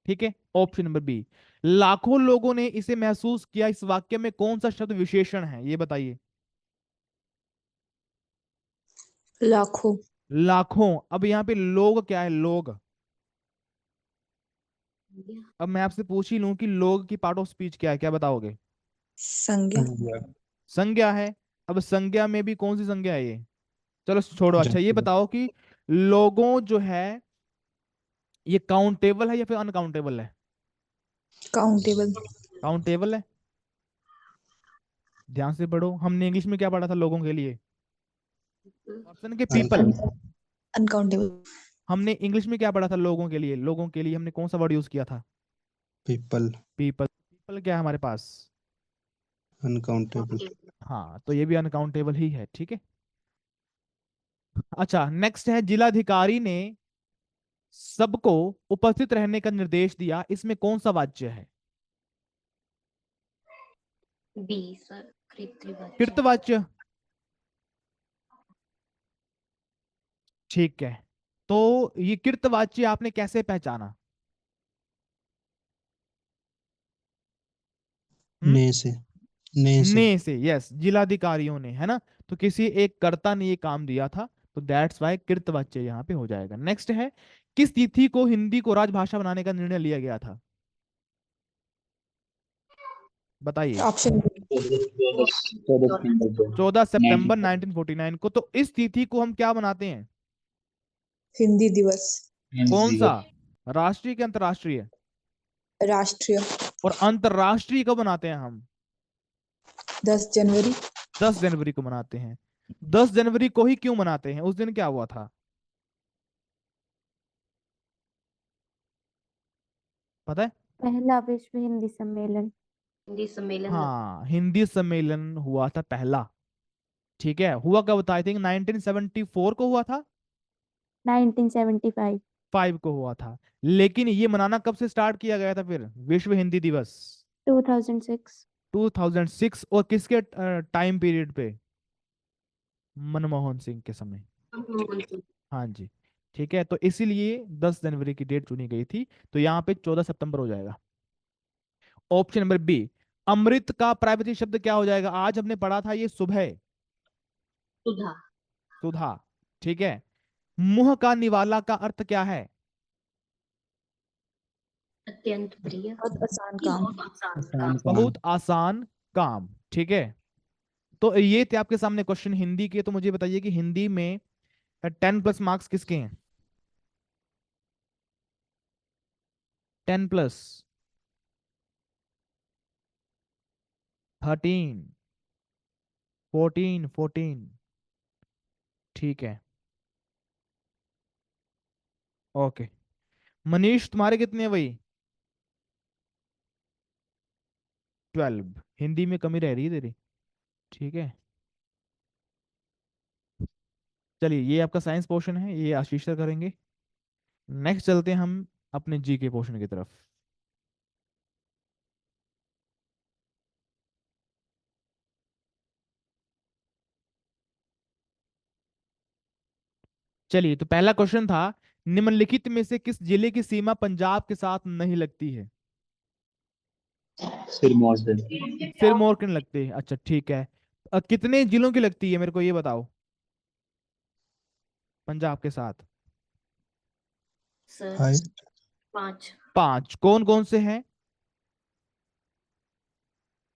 ठीक है, ऑप्शन नंबर बी, लाखों लोगों ने इसे महसूस किया, इस वाक्य में कौन सा शब्द विशेषण है, ये बताइए। लाखों। लाखों, अब यहाँ पे लोग क्या है, लोग। अब मैं आपसे पूछ ही लूं कि लोग की पार्ट ऑफ स्पीच क्या है, क्या बताओगे? संज्ञा। संज्ञा। संज्ञा है। अब संज्ञा में भी कौन सी संज्ञा है ये, चलो छोड़ो। अच्छा ये जाति। बताओ कि लोगों जो है, ये काउंटेबल है या फिर अनकाउंटेबल है? काउंटेबल। काउंटेबल है। ध्यान से पढ़ो, हमने इंग्लिश में क्या पढ़ा था लोगों के लिए, पर्सन के पीपल। अनकाउंटेबल। हमने इंग्लिश में क्या पढ़ा था लोगों के लिए, लोगों के लिए हमने कौन सा वर्ड यूज किया था? पीपल। पीपल। पीपल क्या है हमारे पास? अनकाउंटेबल। हाँ, तो ये भी अनकाउंटेबल ही है। ठीक है, अच्छा नेक्स्ट है, जिलाधिकारी ने सबको उपस्थित रहने का निर्देश दिया, इसमें कौन सा वाच्य है? बी सर कृतवाच्य। कृतवाच्य, ठीक है, तो ये कृतवाच्य आपने कैसे पहचाना? हम्म, ने से। ने से। ने से, यस, जिलाधिकारियों ने, है ना, तो किसी एक कर्ता ने ये काम दिया था, तो दैट्स वाई कृतवाच्य यहाँ पे हो जाएगा। नेक्स्ट है, किस तिथि को हिंदी को राजभाषा बनाने का निर्णय लिया गया था, बताइए। ऑप्शन। 14 14 सितंबर 1949। 1949 को, तो इस तिथि को हम क्या बनाते हैं? हिंदी दिवस। कौन सा, राष्ट्रीय के अंतर्राष्ट्रीय? राष्ट्रीय। और अंतर्राष्ट्रीय कब बनाते हैं हम? 10 जनवरी। 10 जनवरी को मनाते हैं। 10 जनवरी को ही क्यों मनाते हैं, उस दिन क्या हुआ था, पता है? पहला विश्व हिंदी सम्मेलन। हिंदी सम्मेलन हाँ, हिंदी सम्मेलन हुआ था पहला। ठीक है, हुआ कब था, आई थिंक 1974 को हुआ था, 1975। 5 को हुआ था, लेकिन ये मनाना कब से स्टार्ट किया गया था फिर, विश्व हिंदी दिवस? 2006। 2006, और किसके टाइम पीरियड पे? मनमोहन सिंह के समय। में। हाँ जी, ठीक है, तो इसीलिए 10 जनवरी की डेट चुनी गई थी, तो यहाँ पे 14 सितंबर हो जाएगा। ऑप्शन नंबर बी, अमृत का प्रायवाची शब्द क्या हो जाएगा, आज हमने पढ़ा था ये सुबह, सुधा। सुधा, ठीक है। मुंह का निवाला का अर्थ क्या है? अत्यंत प्रिय। बहुत आसान काम। आसान काम। बहुत आसान काम, ठीक है। तो ये थे आपके सामने क्वेश्चन हिंदी के। तो मुझे बताइए कि हिंदी में 10+ मार्क्स किसके हैं? 10+, 13, 14, ठीक है, ओके। मनीष तुम्हारे कितने हैं भाई? 12। हिंदी में कमी रह रही है तेरी, ठीक है। चलिए, ये आपका साइंस पोर्शन है, ये आशीष सर करेंगे। नेक्स्ट चलते हैं हम अपने जी के पोर्शन की तरफ। चलिए, तो पहला क्वेश्चन था, निम्नलिखित में से किस जिले की सीमा पंजाब के साथ नहीं लगती है? सिरमौर से। सिरमौर की नहीं लगती, अच्छा ठीक है। कितने जिलों की लगती है मेरे को ये बताओ, पंजाब के साथ? Sir hi 5। 5। कौन कौन से हैं?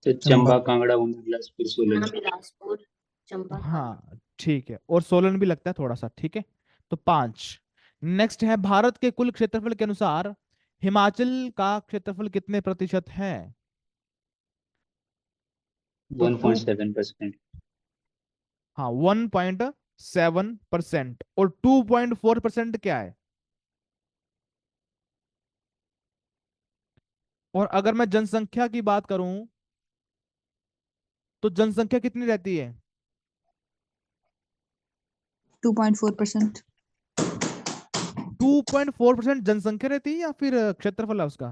तो चंबा। चंबा, कांगड़ा, ऊना, बिलासपुर, सोलन। बिलासपुर, चंबा, हाँ ठीक है, और सोलन भी लगता है थोड़ा सा, ठीक है। तो 5। नेक्स्ट है, भारत के कुल क्षेत्रफल के अनुसार हिमाचल का क्षेत्रफल कितने प्रतिशत है? तो 1.7%। हाँ, 1.7%। और 2.4% क्या है? और अगर मैं जनसंख्या की बात करूं, तो जनसंख्या कितनी रहती है? 2.4%। 2.4% जनसंख्या रहती है या फिर क्षेत्रफल है उसका?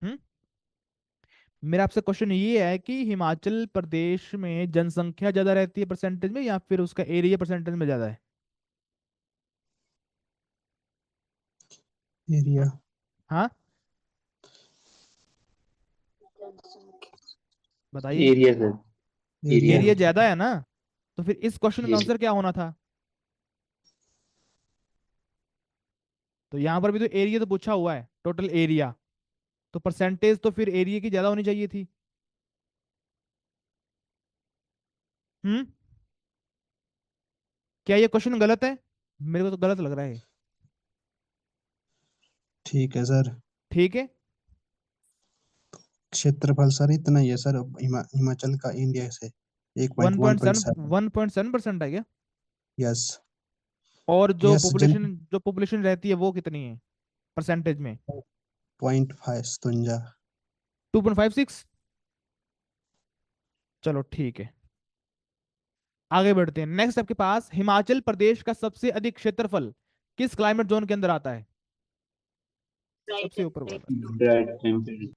हम्म मेरा आपसे क्वेश्चन ये है कि हिमाचल प्रदेश में जनसंख्या ज्यादा रहती है परसेंटेज में, या फिर उसका एरिया परसेंटेज में ज्यादा है? एरिया। हाँ, बताइए। Area sir. एरिया। एरिया ज्यादा है ना, तो फिर इस क्वेश्चन का जी आंसर क्या होना था? तो यहां पर भी तो एरिया तो पूछा हुआ है, टोटल एरिया। तो परसेंटेज तो फिर एरिया की ज्यादा होनी चाहिए थी। हम्म क्या ये क्वेश्चन गलत है? मेरे को तो गलत लग रहा है। ठीक है सर। ठीक है, क्षेत्रफल सर इतना ही है सर, हिमाचल का इंडिया से वन पॉइंट सेवन 1.7। 1.7% है क्या? यस। और जो यस जन पॉपुलेशन रहती है वो कितनी है परसेंटेज में? 0.57। 2.56। चलो ठीक है, आगे बढ़ते हैं। नेक्स्ट आपके पास, हिमाचल प्रदेश का सबसे अधिक क्षेत्रफल किस क्लाइमेट जोन के अंदर आता है? सबसे ऊपर वाला, ड्राई टेम्परेट।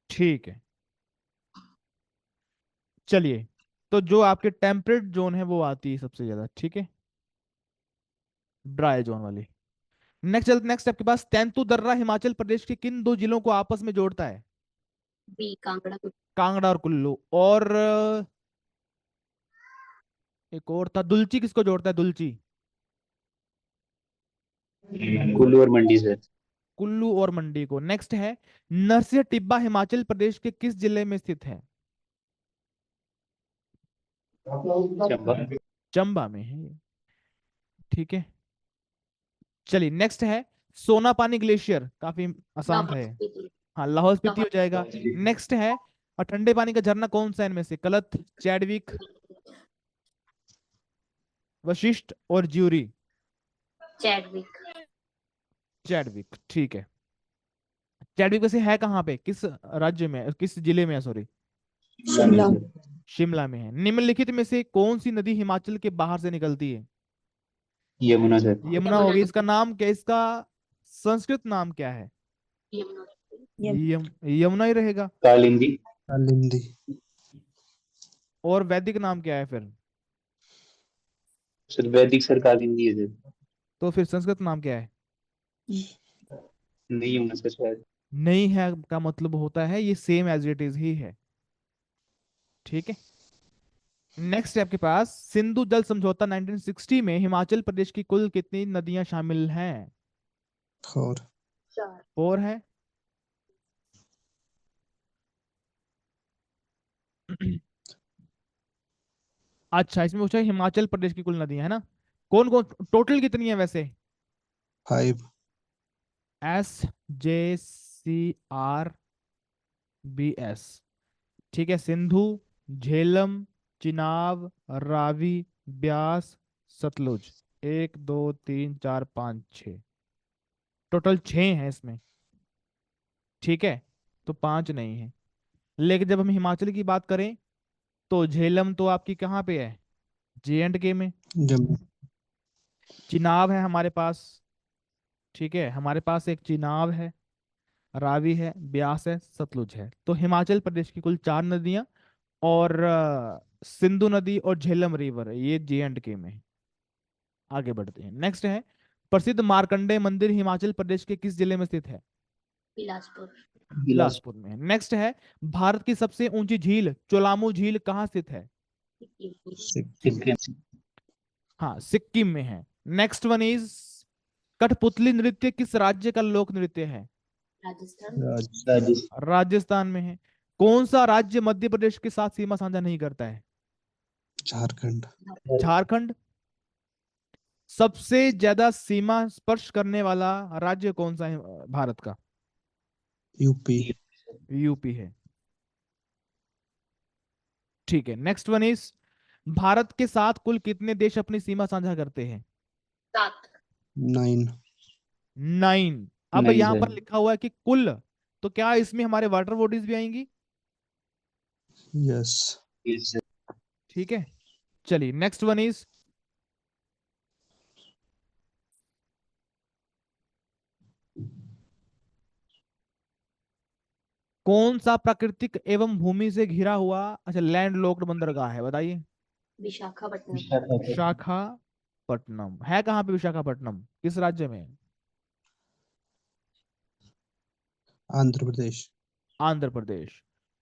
ठीक है। चलिए, तो जो आपके टेम्परेट जोन है वो आती है सबसे ज्यादा, ठीक है, ड्राई जोन वाली। नेक्स्ट आपके पास, तेंतु दर्रा हिमाचल प्रदेश के किन दो जिलों को आपस में जोड़ता है? बी कांगड़ा। कांगड़ा और कुल्लू। और एक और था, दुलची किसको जोड़ता है? दुलची, कुल्लू और मंडी सर। कुल्लू और मंडी को। नेक्स्ट है, नरसिंह टिब्बा हिमाचल प्रदेश के किस जिले में स्थित है? चंबा। चंबा में है ये, ठीक है। चलिए, नेक्स्ट है, सोना पानी ग्लेशियर, काफी आसान था ये। हाँ, लाहौल स्पीति हो जाएगा। नेक्स्ट है, और ठंडे पानी का झरना कौन सा है इनमें से? कलत, चैडविक, वशिष्ठ और ज्यूरी? चैडविक। चैडविक, ठीक है। चैडविक वैसे है कहाँ पे, किस राज्य में, किस जिले में है, सॉरी? शिमला। शिमला में है। निम्नलिखित में से कौन सी नदी हिमाचल के बाहर से निकलती है? यमुना सर। यमुना होगी। इसका नाम क्या, इसका संस्कृत नाम क्या है? यम यमुना ही रहेगा। कालिंदी। कालिंदी। और वैदिक नाम क्या है फिर? सर वैदिक सर कालिंदी है सर। तो फिर संस्कृत नाम क्या है? नहीं यमुना सर शायद। नहीं है का मतलब होता है ये सेम एज इट इज ही है, ठीक है। नेक्स्ट है आपके पास, सिंधु जल समझौता 1960 में हिमाचल प्रदेश की कुल कितनी नदियां शामिल हैं? 4 4 4 है। अच्छा, इसमें पूछा है हिमाचल प्रदेश की कुल नदियां, है ना? कौन कौन, टोटल कितनी है वैसे? 5 SJCRBS। ठीक है, सिंधु, झेलम, चिनाब, रावी, ब्यास, सतलुज। 1 2 3 4 5 6, टोटल 6 हैं इसमें। ठीक है, तो 5 नहीं है। लेकिन जब हम हिमाचल की बात करें तो झेलम तो आपकी कहाँ पे है? J&K में। जम्मू चिनाब है हमारे पास। ठीक है, हमारे पास एक चिनाब है, रावी है, ब्यास है, सतलुज है। तो हिमाचल प्रदेश की कुल 4 नदियां, और सिंधु नदी और झेलम रिवर है, ये J&K में है। आगे बढ़ते हैं। नेक्स्ट है, प्रसिद्ध मार्कंडेय मंदिर हिमाचल प्रदेश के किस जिले में स्थित है? बिलासपुर बिलासपुर में है। नेक्स्ट है, भारत की सबसे ऊंची झील चोलामू झील कहाँ स्थित है? सिक्किम सिक्किम। हाँ, सिक्किम में है। नेक्स्ट वन इज, कठपुतली नृत्य किस राज्य का लोक नृत्य है? राजस्थान राजस्थान राजस्थान। राजस्थान में है। कौन सा राज्य मध्य प्रदेश के साथ सीमा साझा नहीं करता है? झारखंड झारखंड। सबसे ज्यादा सीमा स्पर्श करने वाला राज्य कौन सा है भारत का? यूपी यूपी है। ठीक है, नेक्स्ट वन इज, भारत के साथ कुल कितने देश अपनी सीमा साझा करते हैं? 7 9 9। अब नहीं यहां सर। पर लिखा हुआ है कि कुल, तो क्या इसमें हमारे वाटर बॉडीज भी आएंगी? Yes Yes, sir. ठीक है, चलिए नेक्स्ट वन इज, कौन सा प्राकृतिक एवं भूमि से घिरा हुआ, अच्छा, लैंड लॉक्ड बंदरगाह है, बताइए? विशाखापट्टनम विशाखापट्टनम। विशाखापट्टनम है। कहाँ पे विशाखापट्टनम, किस राज्य में है? आंध्र प्रदेश आंध्र प्रदेश।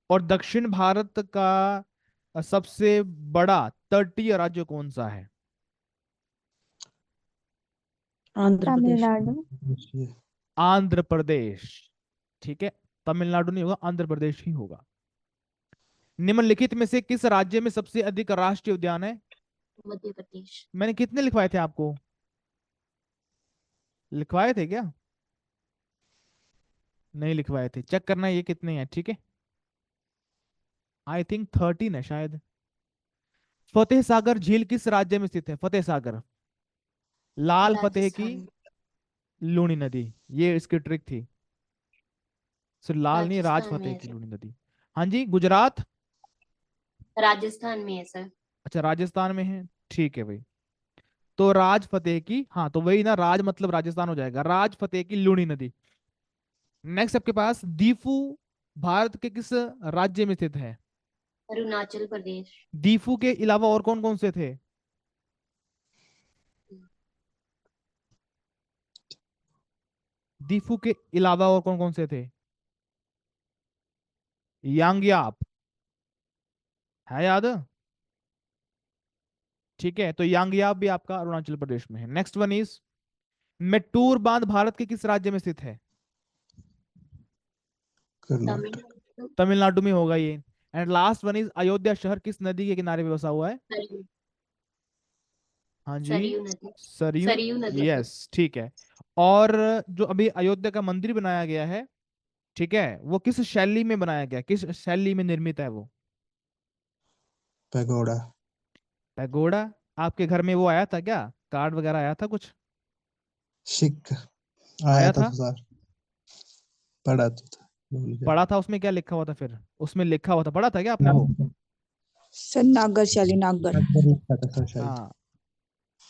और दक्षिण भारत का सबसे बड़ा तटीय राज्य कौन सा है? आंध्र प्रदेश तमिलनाडु। ये आंध्र प्रदेश। ठीक है, तमिलनाडु नहीं होगा, आंध्र प्रदेश ही होगा। निम्नलिखित में से किस राज्य में सबसे अधिक राष्ट्रीय उद्यान है? मध्य प्रदेश मैंने कितने लिखवाए थे आपको? लिखवाए थे क्या? नहीं लिखवाए थे, चेक करना ये कितने हैं। ठीक है, आई थिंक 13 है शायद। फतेह सागर झील किस राज्य में स्थित है? फतेह सागर, लाल फतेह की राजस्थान लूनी नदी, ये इसकी ट्रिक थी। सिर्फ लाल नहीं, राज राजस्थान में फतेह है की सर। लूनी नदी। हाँ जी, गुजरात। राजस्थान में है सर। अच्छा, राजस्थान में है। ठीक है भाई, तो राज फतेह की, हाँ तो वही ना, राज मतलब राजस्थान हो जाएगा, राज फतेह की लूनी नदी। नेक्स्ट आपके पास, दीफू भारत के किस राज्य में स्थित है? अरुणाचल प्रदेश दीफू के अलावा और कौन कौन से थे? दीफू के अलावा और कौन कौन से थे? यांगयाप है याद? ठीक है, तो यांगयाप भी आपका अरुणाचल प्रदेश में है। नेक्स्ट वन इज, मेट्टूर बांध भारत के किस राज्य में स्थित है? कर्नाटक तमिलनाडु तमिलनाडु में होगा ये। And last one is, Ayodhya शहर किस नदी के किनारे पे बसा हुआ है? सरयू हाँ जी, सरयू नदी सरयू। सरयू नदी यस, ठीक है। और जो अभी अयोध्या का मंदिर बनाया गया है, ठीक है, वो किस शैली में बनाया गया, किस शैली में निर्मित है वो? Pagoda pagoda. आपके घर में वो आया था क्या, कार्ड वगैरह आया था कुछ? सिख आया आया था था। तो सर पढ़ा तो था भूल गया पढ़ा था, उसमें क्या लिखा हुआ था फिर? उसमें लिखा हुआ था, पढ़ा था क्या आपने वो? सर नागर शैली नागर नागपुर लिखा था सर शायद हाँ,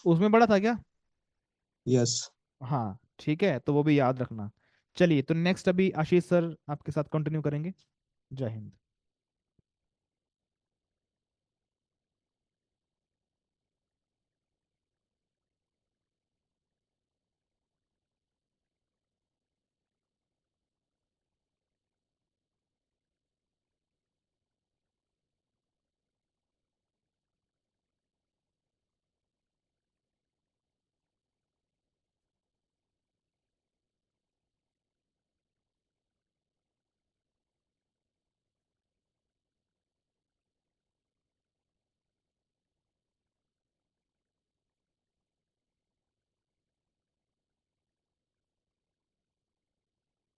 उसमें पढ़ा था क्या? यस हाँ, ठीक है, तो वो भी याद रखना। चलिए, तो नेक्स्ट अभी आशीष सर आपके साथ कंटिन्यू करेंगे। जय Hind.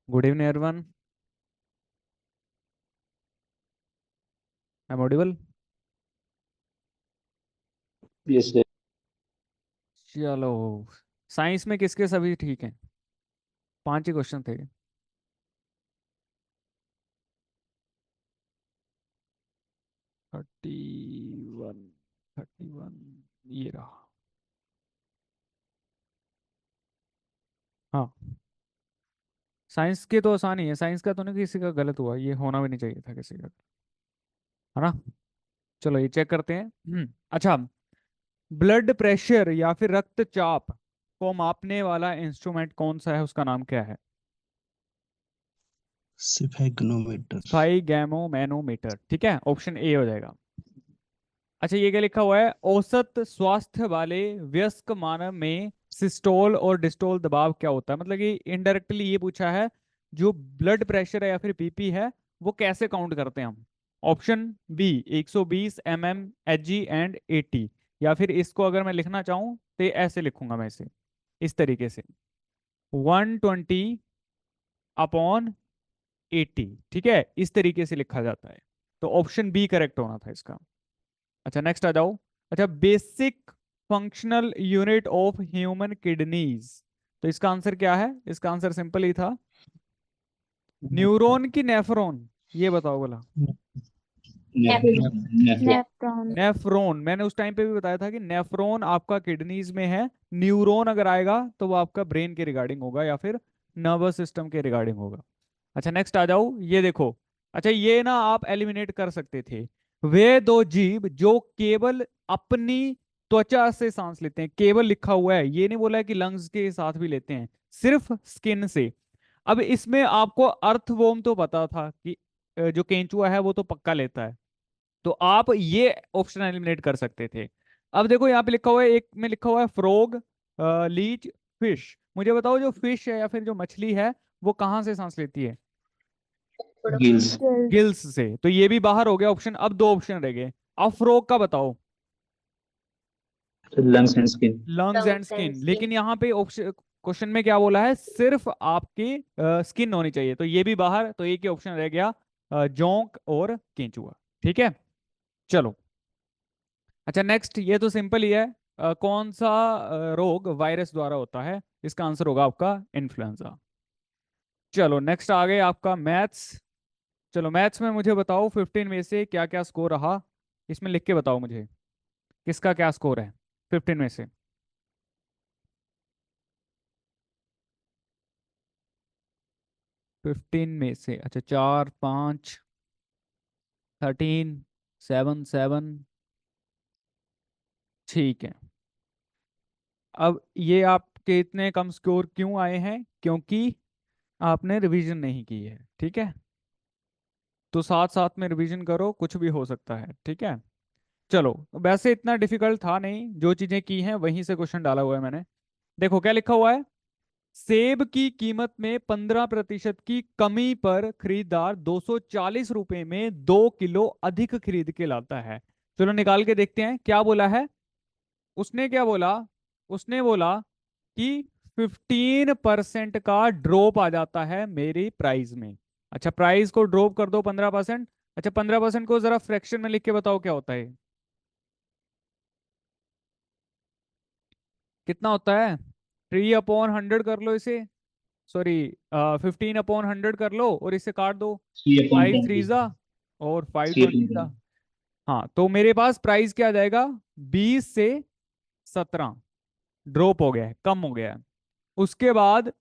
Good evening everyone. I am audible? Yes, sir. चलो, साइंस में किसके सभी ठीक हैं? 5 ही क्वेश्चन थे। थर्टी 31 ये रहा। हाँ, साइंस के तो आसान ही है। साइंस का तो नहीं किसी का गलत हुआ, ये होना भी नहीं चाहिए था किसी का, है ना? चलो ये चेक करते हैं। अच्छा, ब्लड प्रेशर या फिर रक्तचाप को मापने वाला इंस्ट्रूमेंट कौन सा है, उसका नाम क्या है? स्फेग्नोमीटर। स्फाइगैमोमैनोमीटर, ठीक है, ऑप्शन ए हो जाएगा। अच्छा, ये क्या लिखा हुआ है? औसत स्वास्थ्य वाले वयस्क मानव में सिस्टोल और डिस्टोल दबाव क्या होता है? मतलब कि इनडायरेक्टली ये पूछा है, जो ब्लड प्रेशर है या फिर बीपी है वो कैसे काउंट करते हैं हम? Option B 120 mm Hg and 80, या फिर इसको अगर मैं लिखना चाहूं तो ऐसे लिखूंगा मैं इसे, इस तरीके से 120 अपॉन 80, ठीक है, इस तरीके से लिखा जाता है। तो ऑप्शन बी करेक्ट होना था इसका। अच्छा, नेक्स्ट आ जाओ। अच्छा, basic functional unit of human kidneys, तो इसका आंसर क्या है? इसका आंसर सिंपल ही था, न्यूरॉन की नेफ्रॉन, ये बताओ बोला। नेफ्रॉन। नेफ्रॉन, मैंने उस टाइम पे भी बताया था कि नेफ्रॉन आपका किडनीज में है, न्यूरॉन अगर आएगा तो वो आपका ब्रेन के रिगार्डिंग होगा या फिर नर्वस सिस्टम के रिगार्डिंग होगा। अच्छा, नेक्स्ट आ जाओ, ये देखो। अच्छा, ये ना आप एलिमिनेट कर सकते थे। वे दो जीव जो केवल अपनी त्वचा से सांस लेते हैं, केवल लिखा हुआ है, ये नहीं बोला है कि लंग्स के साथ भी लेते हैं, सिर्फ स्किन से। अब इसमें आपको अर्थवॉर्म तो पता था कि जो केंचुआ है वो तो पक्का लेता है, तो आप ये ऑप्शन एलिमिनेट कर सकते थे। अब देखो यहाँ पे लिखा हुआ है, एक में लिखा हुआ है फ्रॉग, लीच, फिश। मुझे बताओ, जो फिश है या फिर जो मछली है वो कहाँ से सांस लेती है? Gills. गिल्स। गिल्स से, तो ये भी बाहर हो गया ऑप्शन। अब 2 ऑप्शन रह गए। अब फ्रॉग का बताओ। Lungs and skin. Lungs and skin, लेकिन यहाँ पे ऑप्शन क्वेश्चन में क्या बोला है? सिर्फ आपकी स्किन होनी चाहिए, तो ये भी बाहर, तो एक ही ऑप्शन रह गया, जोंक और केंचुआ, ठीक है। चलो, अच्छा नेक्स्ट, ये तो सिंपल ही है। कौन सा रोग वायरस द्वारा होता है? इसका आंसर होगा आपका इन्फ्लुएंजा। चलो, नेक्स्ट आ गए आपका मैथ्स। चलो, मैथ्स में मुझे बताओ 15 में से क्या क्या स्कोर रहा, इसमें लिख के बताओ मुझे, किसका क्या स्कोर है 15 में से? फिफ्टीन में से, अच्छा, 4 5 13 7 7, ठीक है। अब ये आपके इतने कम स्कोर क्यों आए हैं? क्योंकि आपने रिवीजन नहीं की है, ठीक है। तो साथ साथ में रिवीजन करो, कुछ भी हो सकता है, ठीक है। चलो, वैसे इतना डिफिकल्ट था नहीं, जो चीजें की हैं वहीं से क्वेश्चन डाला हुआ है मैंने। देखो क्या लिखा हुआ है, सेब की कीमत में 15% की कमी पर खरीदार 240 रुपए में 2 किलो अधिक खरीद के लाता है। चलो निकाल के देखते हैं क्या बोला है। उसने क्या बोला? उसने बोला कि 15% का ड्रॉप आ जाता है मेरी प्राइस में। अच्छा, प्राइस को ड्रॉप कर दो 15%। अच्छा, 15% को जरा फ्रैक्शन में लिख के बताओ क्या होता है, कितना होता है? 3/100 कर लो इसे, सॉरी 15/100 कर लो और इसे काट दो, 5 3 3/20. जा और 5 20 जा। 3/20. हाँ, तो मेरे पास प्राइस क्या आ जाएगा? 20 से 17 ड्रॉप हो गया है, कम हो गया है। उसके बाद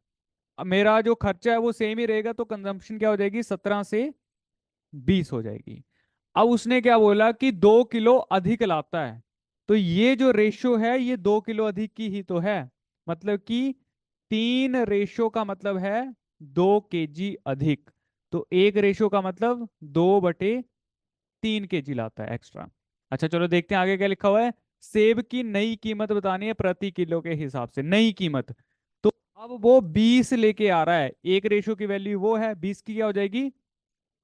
मेरा जो खर्चा है वो सेम ही रहेगा, तो कंजम्पशन क्या हो जाएगी? 17 से 20 हो जाएगी। अब उसने क्या बोला कि 2 किलो अधिक लाता है, तो ये जो रेशो है ये 2 किलो अधिक की ही तो है, मतलब कि 3 रेशो का मतलब है 2 kg अधिक, तो 1 रेशो का मतलब 2/3 kg लाता है एक्स्ट्रा। अच्छा, चलो देखते हैं आगे क्या लिखा हुआ है। सेब की नई कीमत बतानी है प्रति किलो के हिसाब से, नई कीमत। तो अब वो 20 लेके आ रहा है, 1 रेशो की वैल्यू वो है, 20 की क्या हो जाएगी?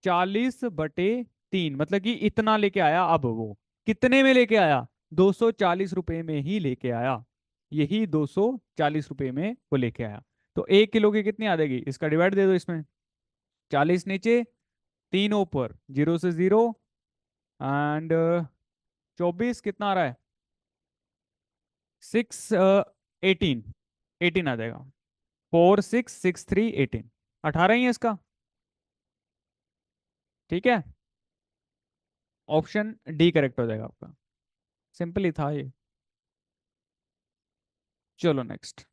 40/3, मतलब कि इतना लेके आया। अब वो कितने में लेके आया? 240 रुपए में ही लेके आया, यही 240 रुपए में वो लेके आया। तो 1 किलो की कितनी आ जाएगी? इसका डिवाइड दे दो इसमें, 40 नीचे, 3 ऊपर, 0 से 0 एंड 24 कितना आ रहा है 6 18 18 आ जाएगा। 4 6 6 3 18 18 ही है इसका। ठीक है, ऑप्शन डी करेक्ट हो जाएगा आपका। सिंपल ही था ये। चलो नेक्स्ट।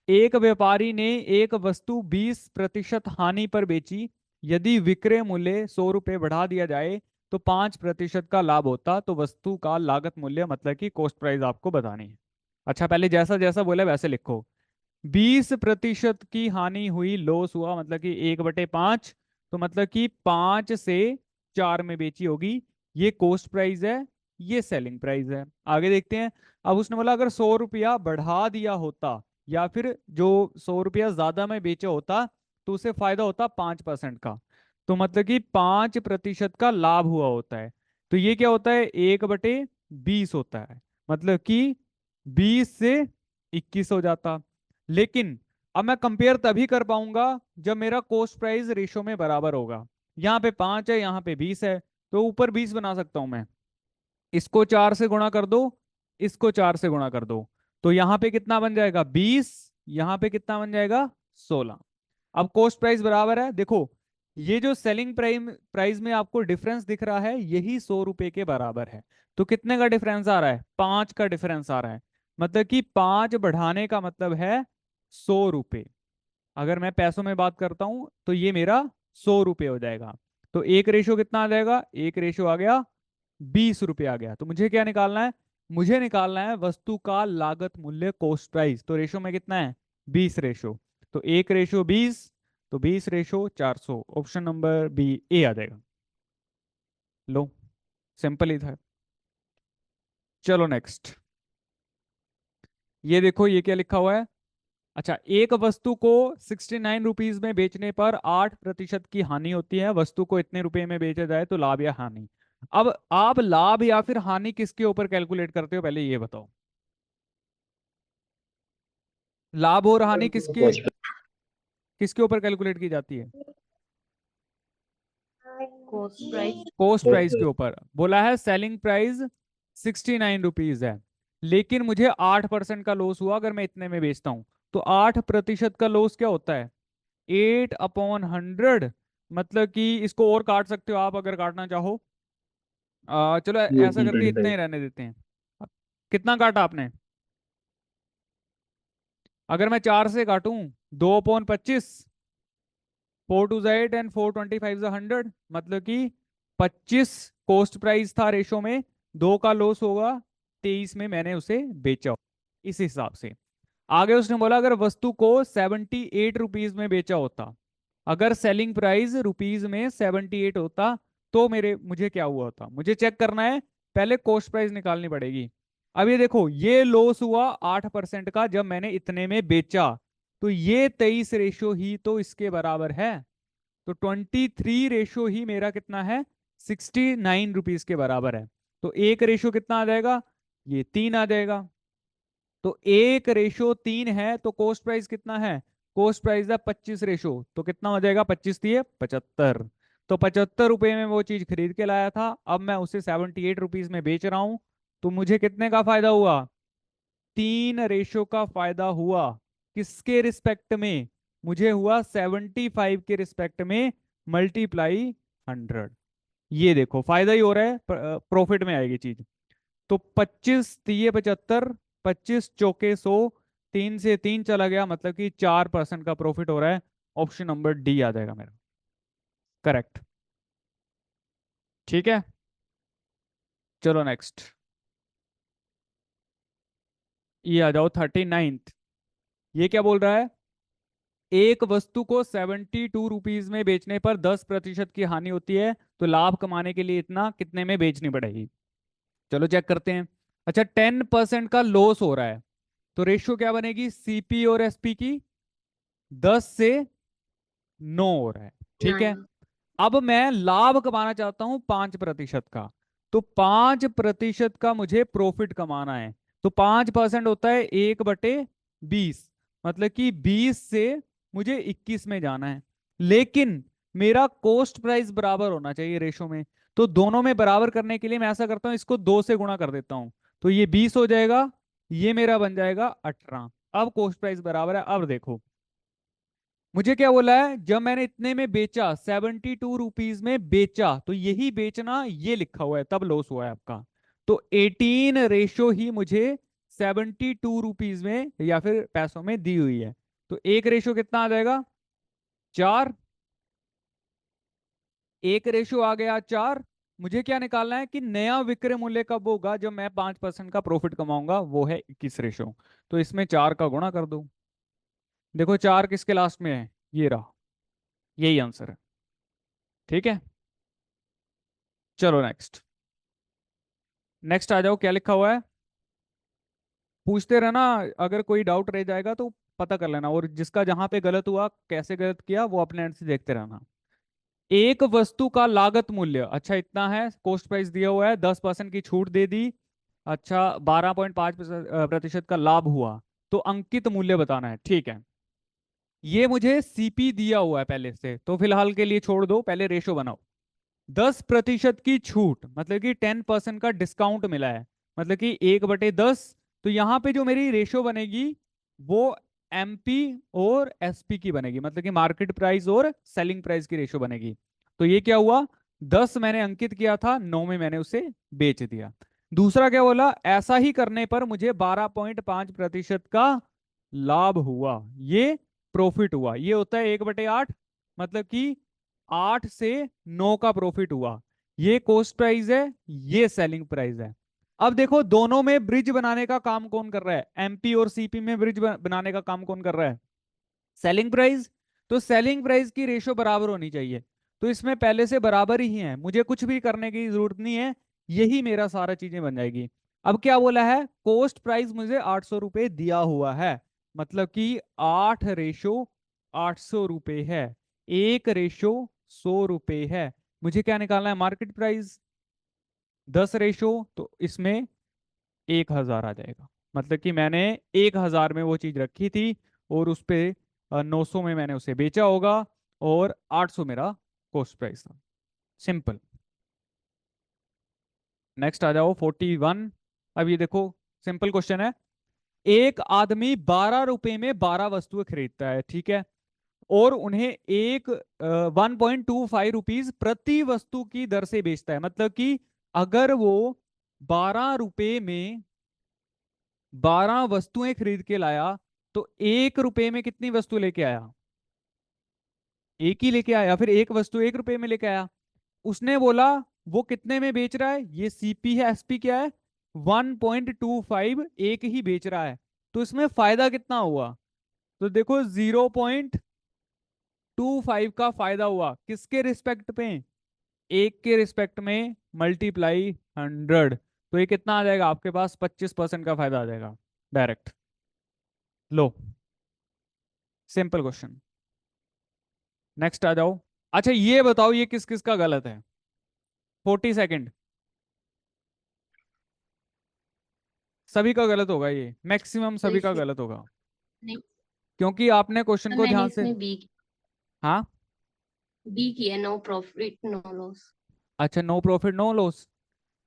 एक व्यापारी ने एक वस्तु 20% हानि पर बेची। यदि विक्रय मूल्य 100 रुपये बढ़ा दिया जाए तो 5% का लाभ होता। तो वस्तु का लागत मूल्य मतलब कि कॉस्ट प्राइस आपको बतानी है। अच्छा, पहले जैसा जैसा बोला वैसे लिखो। 20% की हानि हुई, लॉस हुआ, मतलब कि 1/5, तो मतलब कि 5 से 4 में बेची होगी। ये कॉस्ट प्राइस है, ये सेलिंग प्राइस है। आगे देखते हैं। अब उसने बोला अगर 100 रुपया बढ़ा दिया होता या फिर जो 100 रुपया ज्यादा में बेचा होता तो उसे फायदा होता 5% का। तो मतलब कि 5% का लाभ हुआ होता है। तो ये क्या होता है 1/20 होता है, मतलब कि 20 से 21 हो जाता। लेकिन अब मैं कंपेयर तभी कर पाऊंगा जब मेरा कॉस्ट प्राइस रेशो में बराबर होगा। यहाँ पे 5 है, यहाँ पे 20 है, तो ऊपर 20 बना सकता हूं मैं। इसको 4 से गुणा कर दो, इसको 4 से गुणा कर दो, तो यहाँ पे कितना बन जाएगा 20, यहाँ पे कितना बन जाएगा 16। अब कॉस्ट प्राइस बराबर है। देखो ये जो सेलिंग प्राइस में आपको डिफरेंस दिख रहा है यही 100 रुपए के बराबर है। तो कितने का डिफरेंस आ रहा है 5 का डिफरेंस आ रहा है। मतलब कि 5 बढ़ाने का मतलब है 100 रुपए। अगर मैं पैसों में बात करता हूं तो ये मेरा 100 रुपये हो जाएगा। तो एक रेशो कितना आ जाएगा, एक रेशो आ गया 20 रुपये आ गया। तो मुझे क्या निकालना है, मुझे निकालना है वस्तु का लागत मूल्य कॉस्ट प्राइस। तो रेशो में कितना है 20 रेशो, तो 1/20, तो 20/400। ऑप्शन नंबर बी ए आ जाएगा। लो, सिंपल ही था। चलो नेक्स्ट। ये देखो ये क्या लिखा हुआ है। अच्छा, एक वस्तु को 69 रुपीज में बेचने पर 8% की हानि होती है। वस्तु को इतने रुपए में बेचा जाए तो लाभ या हानि। अब आप लाभ या फिर हानि किसके ऊपर कैलकुलेट करते हो पहले ये बताओ। लाभ और हानि किसके किसके ऊपर कैलकुलेट की जाती है। Cost price. कॉस्ट प्राइस के ऊपर। बोला है सेलिंग प्राइस 69 रुपीज है, लेकिन मुझे 8% का लॉस हुआ अगर मैं इतने में बेचता हूं। तो 8% का लॉस क्या होता है 8/100। मतलब कि इसको और काट सकते हो आप अगर काटना चाहो। चलो ऐसा करके इतने ही रहने देते हैं। कितना काटा आपने, अगर मैं 4 से काटूं 2/25, 4 2 8 एंड 4 25 100, मतलब कि 25 कॉस्ट प्राइस था रेशो में, 2 का लॉस होगा, 23 में मैंने उसे बेचा इस हिसाब से। आगे उसने बोला अगर वस्तु को 78 रुपीज में बेचा होता, अगर सेलिंग प्राइस रुपीज में 78 होता तो मुझे क्या हुआ होता। मुझे चेक करना है, पहले कॉस्ट प्राइस निकालनी पड़ेगी। अब ये देखो ये लॉस हुआ 8% का जब मैंने इतने में बेचा, तो ये 23 रेशो ही तो इसके बराबर है। तो 23 रेशो ही मेरा कितना है 69 रुपीज के बराबर है। तो एक रेशो कितना आ जाएगा, ये 3 आ जाएगा। तो 1/3 है, तो कॉस्ट प्राइस कितना है, कॉस्ट प्राइस है 25 रेशो, तो कितना हो जाएगा 25 दिए 75। तो 75 रुपए में वो चीज खरीद के लाया था, अब मैं उसे 78 रुपीज में बेच रहा हूं। तो मुझे कितने का फायदा हुआ 3 रेशो का फायदा हुआ। किसके रिस्पेक्ट में, मुझे हुआ 75 के रिस्पेक्ट में, मल्टीप्लाई 100। ये देखो फायदा ही हो रहा है, प्रॉफिट में आएगी चीज। तो 25 तिये 75, 25 चौके 100, 3 से 3 चला गया, मतलब कि 4% का प्रॉफिट हो रहा है। ऑप्शन नंबर डी आ जाएगा मेरा करेक्ट। ठीक है, चलो नेक्स्ट। ये आ जाओ 39th। ये क्या बोल रहा है, एक वस्तु को 72 रुपीज में बेचने पर 10% की हानि होती है, तो लाभ कमाने के लिए इतना कितने में बेचनी पड़ेगी। चलो चेक करते हैं। अच्छा 10% का लॉस हो रहा है, तो रेशियो क्या बनेगी सीपी और एसपी की, 10 से 9 हो रहा है। ठीक है, अब मैं लाभ कमाना चाहता हूं 5% का, तो 5% का मुझे प्रॉफिट कमाना है। तो 5% होता है 1/20, मतलब कि 20 से मुझे 21 में जाना है। लेकिन मेरा कॉस्ट प्राइस बराबर होना चाहिए रेशो में। तो दोनों में बराबर करने के लिए मैं ऐसा करता हूं, इसको 2 से गुणा कर देता हूं, तो ये 20 हो जाएगा, ये मेरा बन जाएगा 18। अब कॉस्ट प्राइस बराबर है। अब देखो मुझे क्या बोला है, जब मैंने इतने में बेचा 72 रुपीज में बेचा, तो यही बेचना ये लिखा हुआ है, तब लॉस हुआ है आपका। तो 18 रेशो ही मुझे 72 रुपीज में या फिर पैसों में दी हुई है। तो एक रेशो कितना आ जाएगा, 4। एक रेशो आ गया 4। मुझे क्या निकालना है कि नया विक्रय मूल्य कब होगा, जब मैं 5% का प्रॉफिट कमाऊंगा, वो है 21 रेशो। तो इसमें 4 का गुणा कर दो। देखो 4 किसके लास्ट में है, ये रहा, यही आंसर है। ठीक है, चलो नेक्स्ट। नेक्स्ट आ जाओ, क्या लिखा हुआ है, पूछते रहना, अगर कोई डाउट रह जाएगा तो पता कर लेना, और जिसका जहां पे गलत हुआ, कैसे गलत किया, वो अपने एंड से देखते रहना। एक वस्तु का लागत मूल्य, अच्छा इतना है, कॉस्ट प्राइस दिया हुआ है, 10% की छूट दे दी, अच्छा 12.5% का लाभ हुआ, तो अंकित मूल्य बताना है। ठीक है, ये मुझे सीपी दिया हुआ है पहले से, तो फिलहाल के लिए छोड़ दो, पहले रेशो बनाओ। 10% की छूट मतलब कि 10% का डिस्काउंट मिला है, मतलब कि 1/10। तो यहां पे जो मेरी रेशो बनेगी वो एमपी और एसपी की बनेगी, मतलब कि मार्केट प्राइस और सेलिंग प्राइस की रेशो बनेगी। तो ये क्या हुआ, 10 मैंने अंकित किया था, 9 में मैंने उसे बेच दिया। दूसरा क्या बोला, ऐसा ही करने पर मुझे 12.5% का लाभ हुआ, ये प्रॉफिट हुआ। ये होता है 1/8, मतलब कि 8 से 9 का प्रॉफिट हुआ। ये कॉस्ट प्राइस है, ये सेलिंग प्राइस है। अब देखो दोनों में ब्रिज बनाने का काम कौन कर रहा है, एमपी और सीपी में ब्रिज बनाने का काम कौन कर रहा है, सेलिंग प्राइस। तो सेलिंग प्राइस की रेशो बराबर होनी चाहिए, तो इसमें पहले से बराबर ही है, मुझे कुछ भी करने की जरूरत नहीं है, यही मेरा सारा चीजें बन जाएगी। अब क्या बोला है, कॉस्ट प्राइस मुझे 800 रुपए दिया हुआ है, मतलब कि 8 रेशो 800 रुपए है, 1 रेशो 100 रुपए है। मुझे क्या निकालना है, मार्केट प्राइस। 10 रेशो, तो इसमें 1000 आ जाएगा, मतलब कि मैंने 1000 में वो चीज रखी थी और उस पे 900 में मैंने उसे बेचा होगा, और 800 मेरा कॉस्ट प्राइस था। सिंपल। नेक्स्ट आ जाओ 41। अब ये देखो सिंपल क्वेश्चन है, एक आदमी 12 रुपए में 12 वस्तुएं खरीदता है, ठीक है, और उन्हें 1.25 रुपीज प्रति वस्तु की दर से बेचता है। मतलब कि अगर वो 12 रुपए में 12 वस्तुएं खरीद के लाया, तो 1 रुपए में कितनी वस्तु लेके आया, एक ही लेके आया, फिर एक वस्तु 1 रुपए में लेके आया। उसने बोला वो कितने में बेच रहा है, ये सीपी है, एसपी क्या है, 1.25, एक ही बेच रहा है, तो इसमें फायदा कितना हुआ, तो देखो 0.25 का फायदा हुआ, किसके रिस्पेक्ट पे, एक के रिस्पेक्ट में, मल्टीप्लाई 100, तो ये कितना आ जाएगा आपके पास, 25% का फायदा आ जाएगा डायरेक्ट। लो, सिंपल क्वेश्चन। नेक्स्ट आ जाओ। अच्छा ये बताओ ये किस किस का गलत है, 40 सेकंड। सभी का गलत होगा, ये मैक्सिमम सभी का इसमें गलत होगा, नहीं, क्योंकि आपने क्वेश्चन को मैंने ध्यान से, इसमें हाँ बी किया, नो प्रॉफिट नो लॉस। अच्छा, नो प्रॉफिट नो लॉस।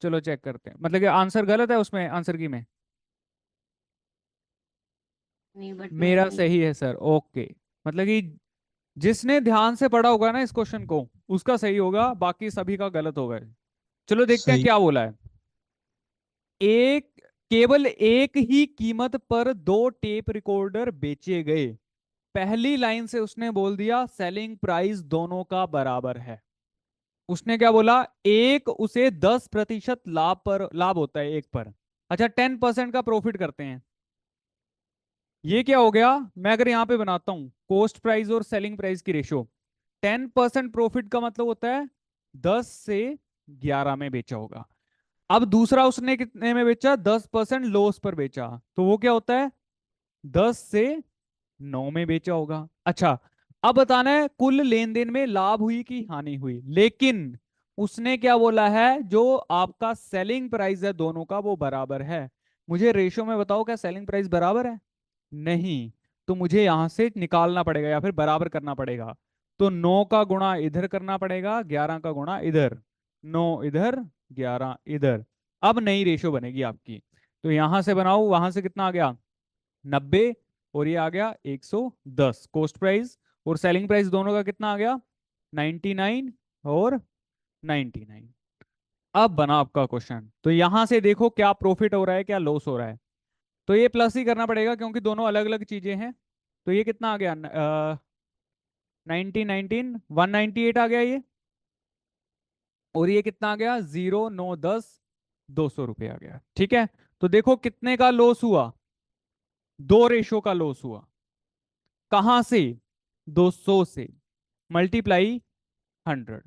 चलो चेक करते हैं, मतलब कि आंसर गलत है उसमें, आंसर की में नहीं, बट मेरा मैंने सही है सर, ओके। मतलब कि जिसने ध्यान से पढ़ा होगा ना इस क्वेश्चन को, उसका सही होगा, बाकी सभी का गलत होगा। चलो देखते हैं सही। क्या बोला है। एक, केवल एक ही कीमत पर 2 टेप रिकॉर्डर बेचे गए। पहली लाइन से उसने बोल दिया सेलिंग प्राइस दोनों का बराबर है। उसने क्या बोला, एक उसे 10% लाभ होता है एक पर, अच्छा 10% का प्रॉफिट करते हैं। ये क्या हो गया, मैं अगर यहां पे बनाता हूं कॉस्ट प्राइस और सेलिंग प्राइस की रेशो, 10% प्रॉफिट का मतलब होता है 10 से 11 में बेचा होगा। अब दूसरा उसने कितने में बेचा, 10% लॉस पर बेचा, तो वो क्या होता है 10 से 9 में बेचा होगा। अच्छा अब बताना है कुल लेन देन में लाभ हुई कि हानि हुई, लेकिन उसने क्या बोला है, जो आपका सेलिंग प्राइस है दोनों का वो बराबर है। मुझे रेशो में बताओ क्या सेलिंग प्राइस बराबर है, नहीं, तो मुझे यहां से निकालना पड़ेगा या फिर बराबर करना पड़ेगा। तो 9 का गुणा इधर करना पड़ेगा, 11 का गुणा इधर, 9 इधर 11 इधर। अब नई रेशो बनेगी आपकी। तो यहां से बनाओ, वहां से कितना आ गया 90 और ये आ गया 110 कॉस्ट प्राइस, और सेलिंग प्राइस दोनों का कितना आ गया 99 और 99। अब बना आपका क्वेश्चन। तो यहां से देखो क्या प्रॉफिट हो रहा है क्या लॉस हो रहा है। तो ये प्लस ही करना पड़ेगा क्योंकि दोनों अलग अलग चीजें हैं। तो ये कितना आ गया 19 198 आ गया ये, और ये कितना आ गया 0 9 10 200 रुपये आ गया। ठीक है, तो देखो कितने का लॉस हुआ, 2 रेशो का लॉस हुआ। कहां से 200 से, मल्टीप्लाई 100।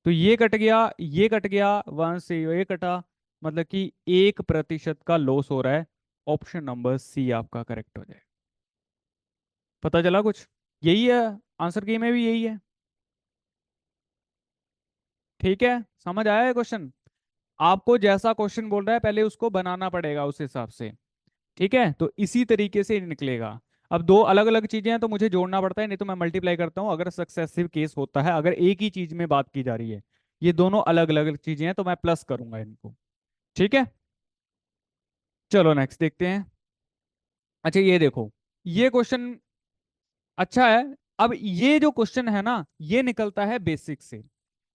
तो ये कट गया, ये कट गया, 1 से ये कटा, मतलब कि 1% का लॉस हो रहा है। ऑप्शन नंबर सी आपका करेक्ट हो जाए। पता चला कुछ, यही है आंसर की में भी यही है। ठीक है, समझ आया है क्वेश्चन। आपको जैसा क्वेश्चन बोल रहा है पहले उसको बनाना पड़ेगा उस हिसाब से। ठीक है, तो इसी तरीके से निकलेगा। अब दो अलग अलग चीजें हैं तो मुझे जोड़ना पड़ता है, नहीं तो मैं मल्टीप्लाई करता हूं अगर सक्सेसिव केस होता है। अगर एक ही चीज में बात की जा रही है, ये दोनों अलग अलग चीजें हैं तो मैं प्लस करूंगा इनको। ठीक है, चलो नेक्स्ट देखते हैं। अच्छा ये देखो, ये क्वेश्चन अच्छा है। अब ये जो क्वेश्चन है ना, ये निकलता है बेसिक से।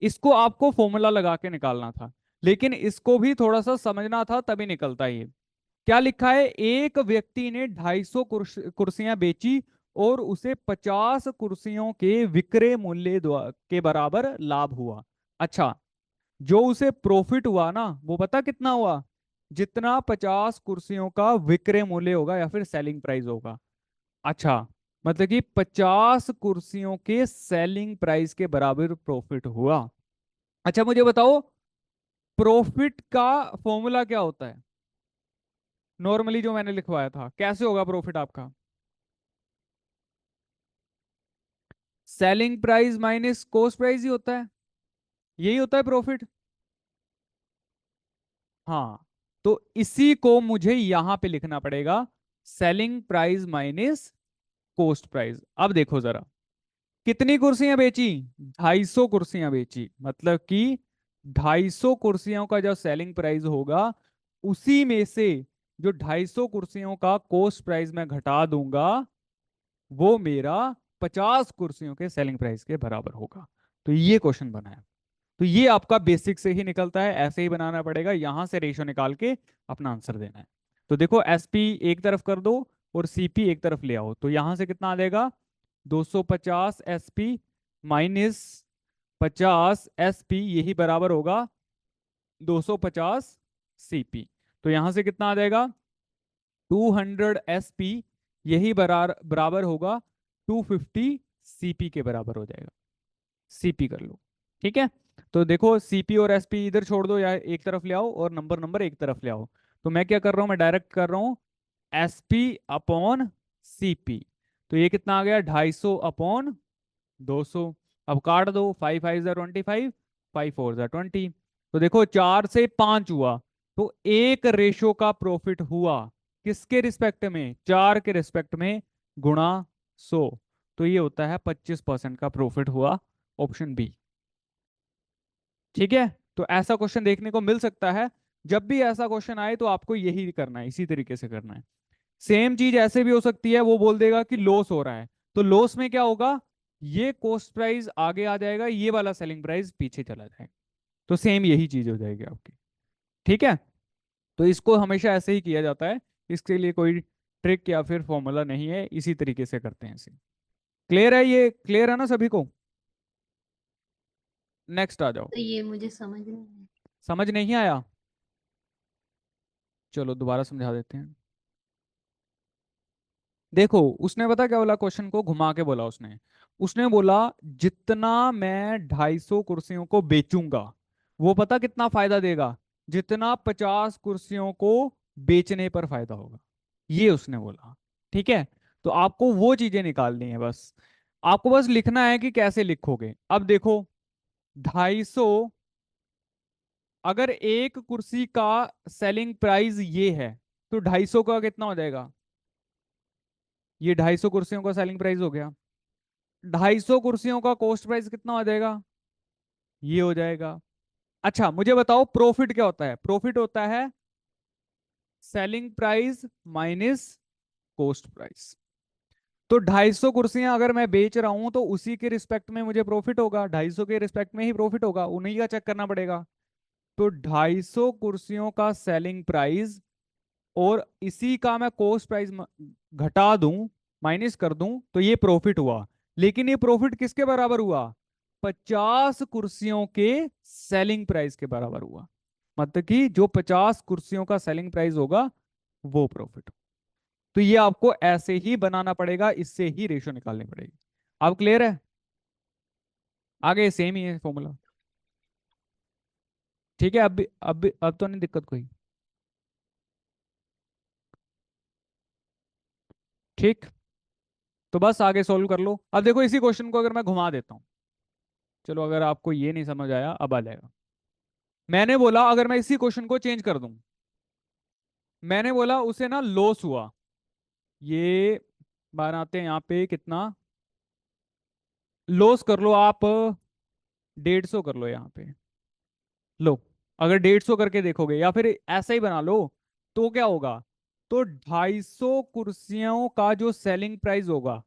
इसको आपको फॉर्मूला लगा के निकालना था, लेकिन इसको भी थोड़ा सा समझना था तभी निकलता है ये। क्या लिखा है, एक व्यक्ति ने 250 कुर्सियां बेची और उसे 50 कुर्सियों के विक्रय मूल्य के बराबर लाभ हुआ। अच्छा, जो उसे प्रॉफिट हुआ ना वो पता कितना हुआ, जितना 50 कुर्सियों का विक्रय मूल्य होगा या फिर सेलिंग प्राइस होगा। अच्छा, मतलब कि 50 कुर्सियों के सेलिंग प्राइस के बराबर प्रॉफिट हुआ। अच्छा मुझे बताओ, प्रॉफिट का फॉर्मूला क्या होता है। नॉर्मली जो मैंने लिखवाया था, कैसे होगा प्रॉफिट आपका, selling price minus cost price ही होता है, यही होता है प्रॉफिट। हाँ, तो इसी को मुझे यहां पे लिखना पड़ेगा, selling price minus cost price. अब देखो जरा, कितनी कुर्सियां बेची, 250 कुर्सियां बेची, मतलब कि 250 कुर्सियों का जो सेलिंग प्राइस होगा उसी में से जो 250 कुर्सियों का कॉस्ट प्राइस मैं घटा दूंगा वो मेरा 50 कुर्सियों के सेलिंग प्राइस के बराबर होगा। तो ये क्वेश्चन बना है। तो ये आपका बेसिक से ही निकलता है, ऐसे ही बनाना पड़ेगा, यहां से रेशो निकाल के अपना आंसर देना है। तो देखो एसपी एक तरफ कर दो और सीपी एक तरफ ले आओ, तो यहां से कितना आ जाएगा 250 एसपी माइनस 50 एसपी, यही बराबर होगा 250 सीपी। तो यहां से कितना आ जाएगा 200 एसपी, यही बराबर होगा 250 सीपी के बराबर हो जाएगा। सीपी कर लो। ठीक है, तो देखो सीपी और एसपी इधर छोड़ दो या एक तरफ ले आओ, और नंबर नंबर एक तरफ ले आओ। तो मैं क्या कर रहा हूं, मैं डायरेक्ट कर रहा हूं एसपी अपॉन सीपी। तो ये कितना आ गया 250 अपॉन 200। अब काट दो, 5 5 25, 5 4 20। तो देखो 4 से 5 हुआ, तो एक रेशो का प्रॉफिट हुआ किसके रिस्पेक्ट में, 4 के रिस्पेक्ट में, गुणा 100। तो ये होता है 25% का प्रॉफिट हुआ, ऑप्शन बी। ठीक है, तो ऐसा क्वेश्चन देखने को मिल सकता है। जब भी ऐसा क्वेश्चन आए तो आपको यही करना है, इसी तरीके से करना है। सेम चीज ऐसे भी हो सकती है, वो बोल देगा कि लॉस हो रहा है, तो लॉस में क्या होगा, ये कॉस्ट प्राइस आगे आ जाएगा, ये वाला सेलिंग प्राइस पीछे चला जाएगा। तो सेम यही चीज हो जाएगी आपकी। ठीक है, तो इसको हमेशा ऐसे ही किया जाता है, इसके लिए कोई ट्रिक या फिर फॉर्मूला नहीं है, इसी तरीके से करते हैं इसे। क्लियर है, ये क्लियर है ना सभी को। नेक्स्ट आ जाओ। तो ये मुझे समझ नहीं आया। समझ नहीं आया, चलो दोबारा समझा देते हैं। देखो उसने पता क्या बोला, क्वेश्चन को घुमा के बोला उसने। उसने बोला जितना मैं 250 कुर्सियों को बेचूंगा वो पता कितना फायदा देगा, जितना 50 कुर्सियों को बेचने पर फायदा होगा, ये उसने बोला। ठीक है, तो आपको वो चीजें निकालनी है, बस आपको बस लिखना है कि कैसे लिखोगे। अब देखो 250, अगर एक कुर्सी का सेलिंग प्राइस ये है तो 250 का कितना हो जाएगा, ये 250 कुर्सियों का सेलिंग प्राइस हो गया। 250 कुर्सियों का कॉस्ट प्राइस कितना हो जाएगा? ये हो जाएगा। अच्छा मुझे बताओ प्रॉफिट क्या होता है? प्रॉफिट होता है selling price minus cost price. तो 250 कुर्सियां अगर मैं बेच रहा हूं तो उसी के रिस्पेक्ट में मुझे प्रॉफिट होगा, 250 के रिस्पेक्ट में ही प्रॉफिट होगा, उन्हीं का चेक करना पड़ेगा। तो 250 कुर्सियों का सेलिंग प्राइस और इसी का मैं कॉस्ट प्राइस घटा दूं, माइनस कर दूं, तो ये प्रॉफिट हुआ। लेकिन ये प्रॉफिट किसके बराबर हुआ? 50 कुर्सियों के सेलिंग प्राइस के बराबर हुआ। मतलब कि जो 50 कुर्सियों का सेलिंग प्राइस होगा वो प्रॉफिट। तो ये आपको ऐसे ही बनाना पड़ेगा, इससे ही रेशो निकालनी पड़ेगी। अब क्लियर है? आगे सेम ही है फॉर्मूला। ठीक है, अब तो नहीं दिक्कत कोई? ठीक, तो बस आगे सोल्व कर लो। अब देखो इसी क्वेश्चन को अगर मैं घुमा देता हूं, चलो अगर आपको ये नहीं समझ आया अब आ जाएगा। मैंने बोला अगर मैं इसी क्वेश्चन को चेंज कर दूं, मैंने बोला उसे ना लॉस हुआ, ये बनाते हैं यहाँ पे कितना लॉस कर लो आप, 150 कर लो यहाँ पे। लो अगर 150 करके देखोगे या फिर ऐसा ही बना लो तो क्या होगा? तो 250 कुर्सियों का जो सेलिंग प्राइस होगा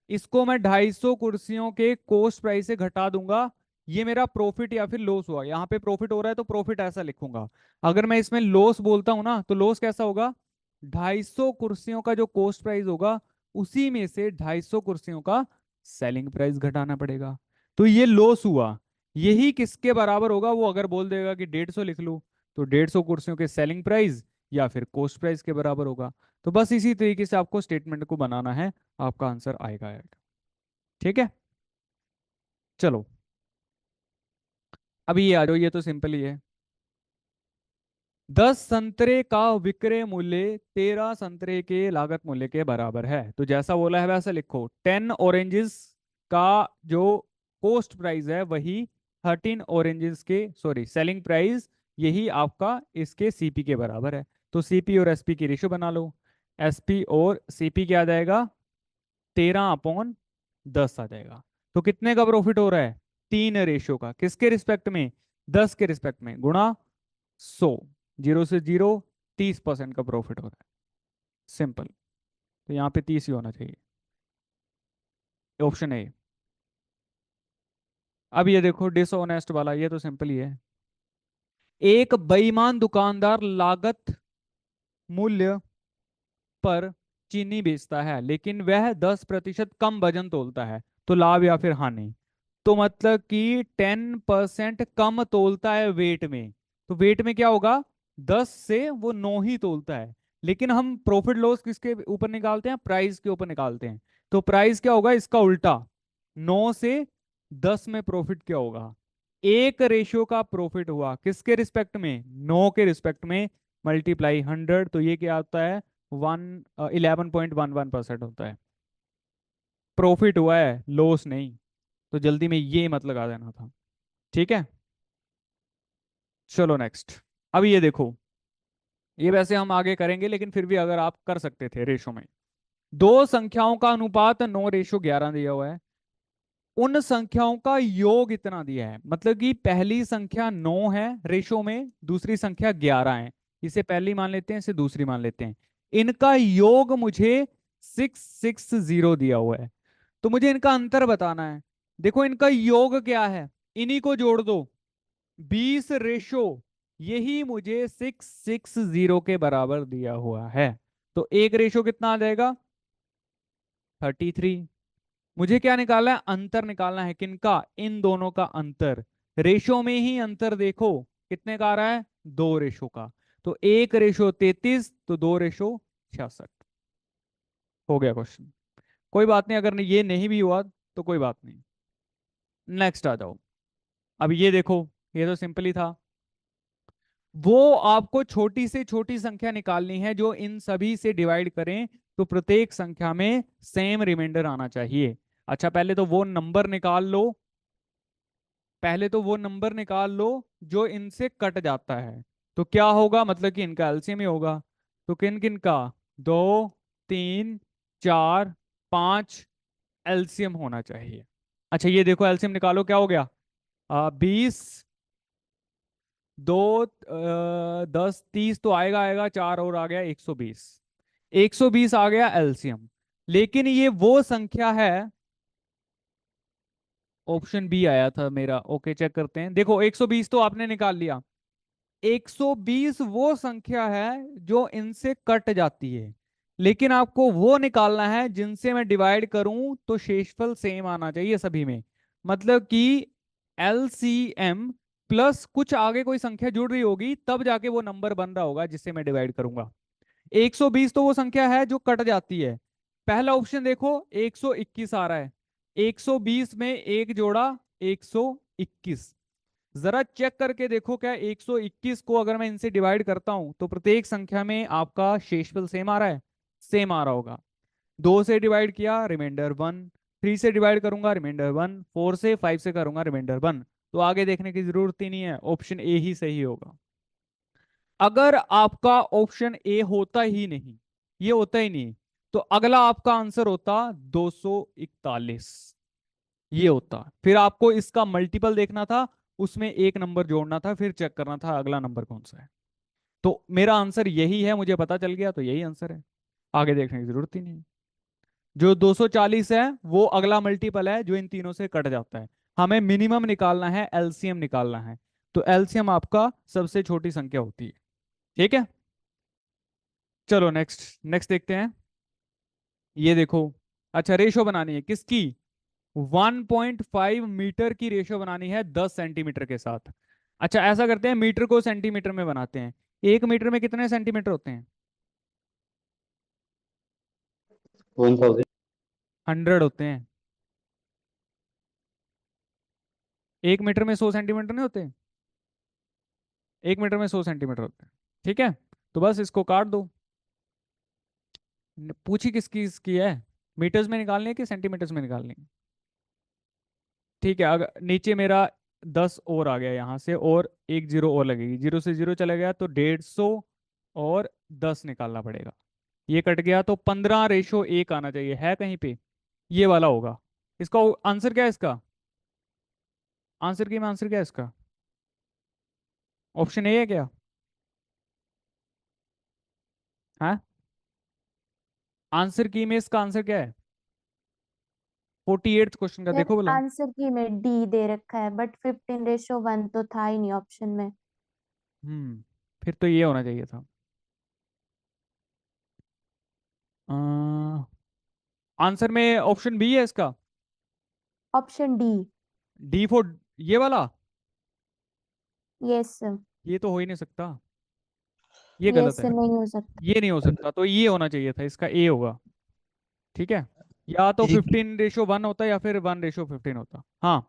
इसको मैं 250 कुर्सियों के कॉस्ट प्राइस से घटा दूंगा, ये मेरा प्रॉफिट या फिर लॉस हुआ। यहाँ पे प्रॉफिट हो रहा है तो प्रॉफिट ऐसा लिखूंगा। अगर मैं इसमें लॉस बोलता हूं ना तो लॉस कैसा होगा? 250 कुर्सियों का जो कॉस्ट प्राइस होगा उसी में से 250 कुर्सियों का सेलिंग प्राइस घटाना पड़ेगा, तो ये लॉस हुआ। यही किसके बराबर होगा? वो अगर बोल देगा कि 150 लिख लूं तो 150 कुर्सियों के सेलिंग प्राइस या फिर कॉस्ट प्राइस के बराबर होगा। तो बस इसी तरीके से आपको स्टेटमेंट को बनाना है, आपका आंसर आएगा। ठीक है, चलो अभी ये आ जाओ, ये तो सिंपल ही है। 10 संतरे का विक्रय मूल्य 13 संतरे के लागत मूल्य के बराबर है। तो जैसा बोला है वैसा लिखो। 10 ऑरेंजेस का जो कॉस्ट प्राइस है वही 13 ऑरेंजेस के सॉरी सेलिंग प्राइस यही आपका इसके सीपी के बराबर है। तो सीपी और एसपी की रेशियो बना लो। एसपी और सीपी क्या आ जाएगा? 13/10 आ जाएगा। तो कितने का प्रॉफिट हो रहा है? 3 रेशियो का। किसके रिस्पेक्ट में? 10 के रिस्पेक्ट में, गुणा 100, 0 से 0, 30% का प्रॉफिट हो रहा है। सिंपल। तो यहाँ पे 30 ही होना चाहिए, ऑप्शन ए। अब ये देखो डिसऑनेस्ट वाला, ये तो सिंपल ही है। एक बेईमान दुकानदार लागत मूल्य पर चीनी बेचता है लेकिन वह 10% कम वजन तोलता है, तो लाभ या फिर हानि? तो मतलब कि 10% कम तोलता है वेट में, तो वेट में क्या होगा? 10 से वो 9 ही तोलता है। लेकिन हम प्रॉफिट लॉस किसके ऊपर निकालते हैं? प्राइस के ऊपर निकालते हैं। तो प्राइस क्या होगा इसका उल्टा, 9 से 10 में प्रॉफिट क्या होगा? 1 रेशियो का प्रॉफिट हुआ किसके रिस्पेक्ट में? 9 के रिस्पेक्ट में, मल्टीप्लाई 100, तो ये क्या आता है? 11.11% होता है। प्रॉफिट हुआ है, लॉस नहीं। तो जल्दी में ये मत लगा देना था। ठीक है, चलो नेक्स्ट। अब ये देखो, ये वैसे हम आगे करेंगे लेकिन फिर भी अगर आप कर सकते थे रेशो में। दो संख्याओं का अनुपात 9:11 दिया हुआ है, उन संख्याओं का योग इतना दिया है। मतलब कि पहली संख्या 9 है रेशो में, दूसरी संख्या 11 है। इसे पहली मान लेते हैं, इसे दूसरी मान लेते हैं। इनका योग मुझे 660 दिया हुआ है, तो मुझे इनका अंतर बताना है। देखो इनका योग क्या है, इन्हीं को जोड़ दो, 20 रेशो, यही मुझे 660 के बराबर दिया हुआ है। तो एक रेशो कितना आ जाएगा? 33। मुझे क्या निकालना है? अंतर निकालना है। किनका? इन दोनों का अंतर। रेशो में ही अंतर देखो कितने का आ रहा है? 2 रेशो का। तो 1:33, तो 2:66। हो गया क्वेश्चन। कोई बात नहीं, अगर ये नहीं भी हुआ तो कोई बात नहीं। नेक्स्ट आ जाओ। अब ये देखो, ये तो सिंपल ही था। वो आपको छोटी से छोटी संख्या निकालनी है जो इन सभी से डिवाइड करें तो प्रत्येक संख्या में सेम रिमाइंडर आना चाहिए। अच्छा पहले तो वो नंबर निकाल लो, पहले तो वो नंबर निकाल लो जो इनसे कट जाता है। तो क्या होगा? मतलब कि इनका एलसीएम ही होगा। तो किन किन का? 2, 3, 4, 5 एलसीएम होना चाहिए। अच्छा ये देखो एलसीएम निकालो, क्या हो गया 20, 2 10 30 तो आएगा आएगा, 4 और आ गया 120। 120 आ गया एलसीएम। लेकिन ये वो संख्या है, ऑप्शन बी आया था मेरा। ओके चेक करते हैं। देखो 120 तो आपने निकाल लिया, 120 वो संख्या है जो इनसे कट जाती है, लेकिन आपको वो निकालना है जिनसे मैं डिवाइड करूं तो शेषफल सेम आना चाहिए सभी में। मतलब कि एलसीएम प्लस कुछ आगे कोई संख्या जुड़ रही होगी, तब जाके वो नंबर बन रहा होगा जिससे मैं डिवाइड करूंगा। 120 तो वो संख्या है जो कट जाती है। पहला ऑप्शन देखो 121 आ रहा है, 120 में एक जोड़ा 121। जरा चेक करके देखो क्या 121 को अगर मैं इनसे डिवाइड करता हूं तो प्रत्येक संख्या में आपका शेषफल सेम आ रहा है? सेम आ रहा होगा। 2 से डिवाइड किया रिमाइंडर 1, 3 से डिवाइड करूंगा रिमाइंडर 1, 4 से 5 से करूंगा रिमाइंडर 1। तो आगे देखने की जरूरत ही नहीं है, ऑप्शन ए ही सही होगा। अगर आपका ऑप्शन ए होता ही नहीं, ये होता ही नहीं, तो अगला आपका आंसर होता 241, ये होता। फिर आपको इसका मल्टीपल देखना था, उसमें एक नंबर जोड़ना था, फिर चेक करना था अगला नंबर कौन सा है। तो मेरा आंसर यही है, मुझे पता चल गया तो यही आंसर है, आगे देखने की जरूरत ही नहीं। जो 240 है वो अगला मल्टीपल है जो इन तीनों से कट जाता है। हमें मिनिमम निकालना है, एलसीएम निकालना है, तो एलसीएम आपका सबसे छोटी संख्या होती है। ठीक है, चलो नेक्स्ट नेक्स्ट देखते हैं। ये देखो, अच्छा रेशो बनानी है किसकी? 1.5 मीटर की रेशो बनानी है 10 सेंटीमीटर के साथ। अच्छा ऐसा करते हैं, मीटर को सेंटीमीटर में बनाते हैं। 1 मीटर में कितने सेंटीमीटर होते हैं? 1000। 100 होते हैं। 1 मीटर में 100 सेंटीमीटर नहीं होते? 1 मीटर में 100 सेंटीमीटर होते हैं। ठीक है, तो बस इसको काट दो। पूछी किसकी इसकी है, मीटर्स में निकालनी है कि सेंटीमीटर्स में निकालनी है? ठीक है, अगर नीचे मेरा 10 और आ गया यहाँ से, और एक जीरो और लगेगी, जीरो से जीरो चला गया तो 150 और 10 निकालना पड़ेगा। ये कट गया तो 15:1 आना चाहिए, है कहीं पे? ये वाला होगा। इसका आंसर क्या है? इसका आंसर की में आंसर क्या है इसका? ऑप्शन ए है क्या? हाँ, आंसर की में इसका आंसर क्या है? 48 क्वेश्चन का सर देखो बोला। आंसर की में डी दे रखा है, बट 15:1 तो था ही नहीं ऑप्शन में। फिर तो ये होना चाहिए था। आंसर में ऑप्शन बी है इसका, ऑप्शन डी। डी फॉर ये वाला। Yes sir. ये तो हो ही नहीं सकता, ये यस गलत सर, है। नहीं हो सकता। ये नहीं हो सकता, तो ये होना चाहिए था, इसका ए होगा। ठीक है, या तो एक 15:1 होता या फिर 1:15 होता। हाँ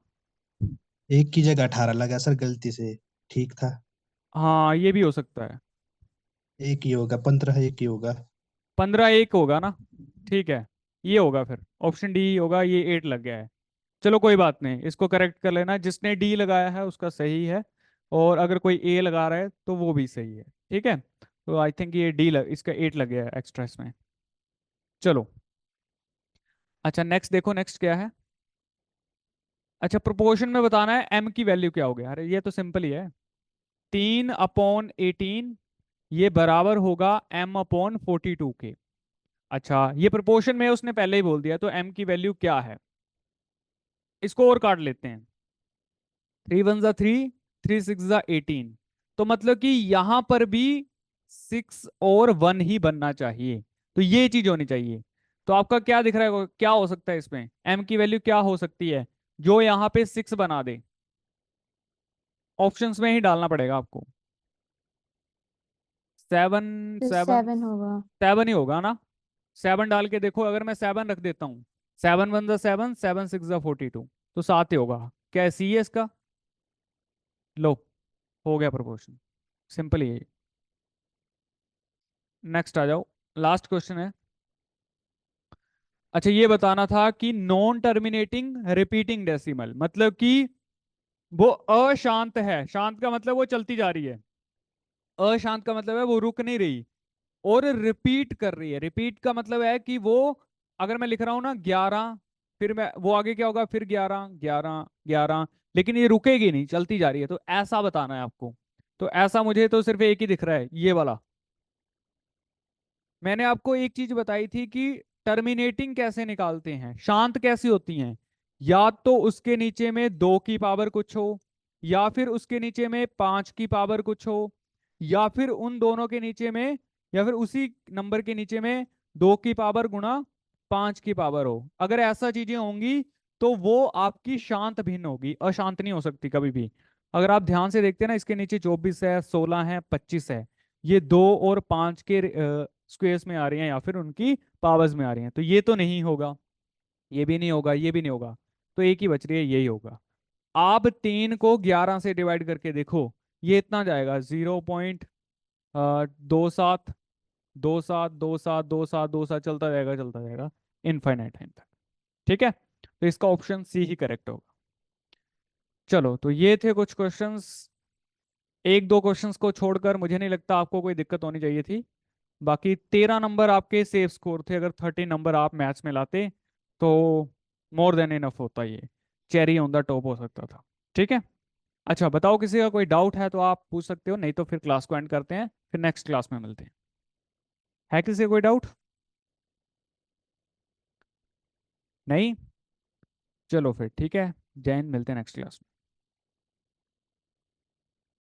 एक की जगह 18 लगा सर, गलती से। ठीक था। हाँ, ये भी हो सकता है। एक ही होगा, 15 एक ही होगा। 15:1 होगा ना? ठीक है, ये होगा फिर, ऑप्शन डी होगा, ये 8 लग गया है। चलो कोई बात नहीं, इसको करेक्ट कर लेना, जिसने डी लगाया है उसका सही है, और अगर कोई ए लगा रहा है तो वो भी सही है। ठीक है, तो आई थिंक ये इसका 8 लग गया है एक्स्ट्रा इसमें। चलो, अच्छा नेक्स्ट देखो, नेक्स्ट क्या है? अच्छा प्रोपोर्शन में बताना है एम की वैल्यू क्या हो गया। अरे ये तो सिंपल ही है, 3/18 ये बराबर होगा m/42 के। अच्छा ये प्रोपोर्शन में उसने पहले ही बोल दिया, तो m की वैल्यू क्या है? इसको और काट लेते हैं, 3 × 1 = 3, 3 × 6 = 18। तो मतलब कि यहां पर भी 6 और 1 ही बनना चाहिए, तो ये चीज होनी चाहिए। तो आपका क्या दिख रहा है, क्या हो सकता है इसमें, m की वैल्यू क्या हो सकती है जो यहाँ पे 6 बना दे? ऑप्शंस में ही डालना पड़ेगा आपको। 7 तो 7 7 होगा। 7 ही होगा ना? 7 डाल के देखो, अगर मैं 7 रख देता हूँ, 7 × 1 = 7, 7 × 6 = 42, तो 7 ही होगा। क्या सी है इसका? लो, हो गया प्रोपोर्शन, सिंपल ही है। नेक्स्ट आ जाओ, लास्ट क्वेश्चन है। अच्छा ये बताना था कि नॉन टर्मिनेटिंग रिपीटिंग डेसिमल, मतलब कि वो अशांत है, शांत का मतलब वो चलती जा रही है, अशांत का मतलब है वो रुक नहीं रही, और रिपीट कर रही है। रिपीट का मतलब है कि वो, अगर मैं लिख रहा हूं ना 11, फिर मैं वो आगे क्या होगा, फिर 11 11 11, लेकिन ये रुकेगी नहीं, चलती जा रही है। तो ऐसा बताना है आपको। तो ऐसा मुझे तो सिर्फ एक ही दिख रहा है, ये वाला। मैंने आपको एक चीज बताई थी कि टर्मिनेटिंग कैसे निकालते हैं, शांत कैसी होती हैं, या तो उसके नीचे में 2 की पावर कुछ हो, या फिर उसके नीचे में 5 की पावर कुछ हो, या फिर उन दोनों के नीचे में, या फिर उसी नंबर के नीचे में 2 की पावर गुणा 5 की पावर हो। अगर ऐसा चीजें होंगी तो वो आपकी शांत भिन्न होगी, अशांत नहीं हो सकती कभी भी। अगर आप ध्यान से देखते हैं ना, इसके नीचे 24 है, 16 है, 25 है, ये 2 और 5 के स्क्वेयर्स में आ रही हैं या फिर उनकी पावर्स में आ रही हैं, तो ये तो नहीं होगा, ये भी नहीं होगा, ये भी नहीं होगा। तो एक ही बच रही है, यही होगा। आप 3 को 11 से डिवाइड करके देखो, ये इतना जाएगा 0.27 27 27 27 27, चलता जाएगा चलता जाएगा इनफाइनाइट टाइम तक। ठीक है, तो इसका ऑप्शन सी ही करेक्ट होगा। चलो, तो ये थे कुछ क्वेश्चंस। एक दो क्वेश्चंस को छोड़कर मुझे नहीं लगता आपको कोई दिक्कत होनी चाहिए थी। बाकी 13 नंबर आपके सेफ स्कोर थे। अगर 30 नंबर आप मैथ्स में लाते तो मोर देन इनफ होता, ये चेरी ऑन द टॉप हो सकता था। ठीक है, अच्छा बताओ, किसी का कोई डाउट है तो आप पूछ सकते हो, नहीं तो फिर क्लास को एंड करते हैं, फिर नेक्स्ट क्लास में मिलते हैं। है किसी का कोई डाउट? नहीं? चलो फिर ठीक है, जय हिंद, मिलते हैं नेक्स्ट क्लास में।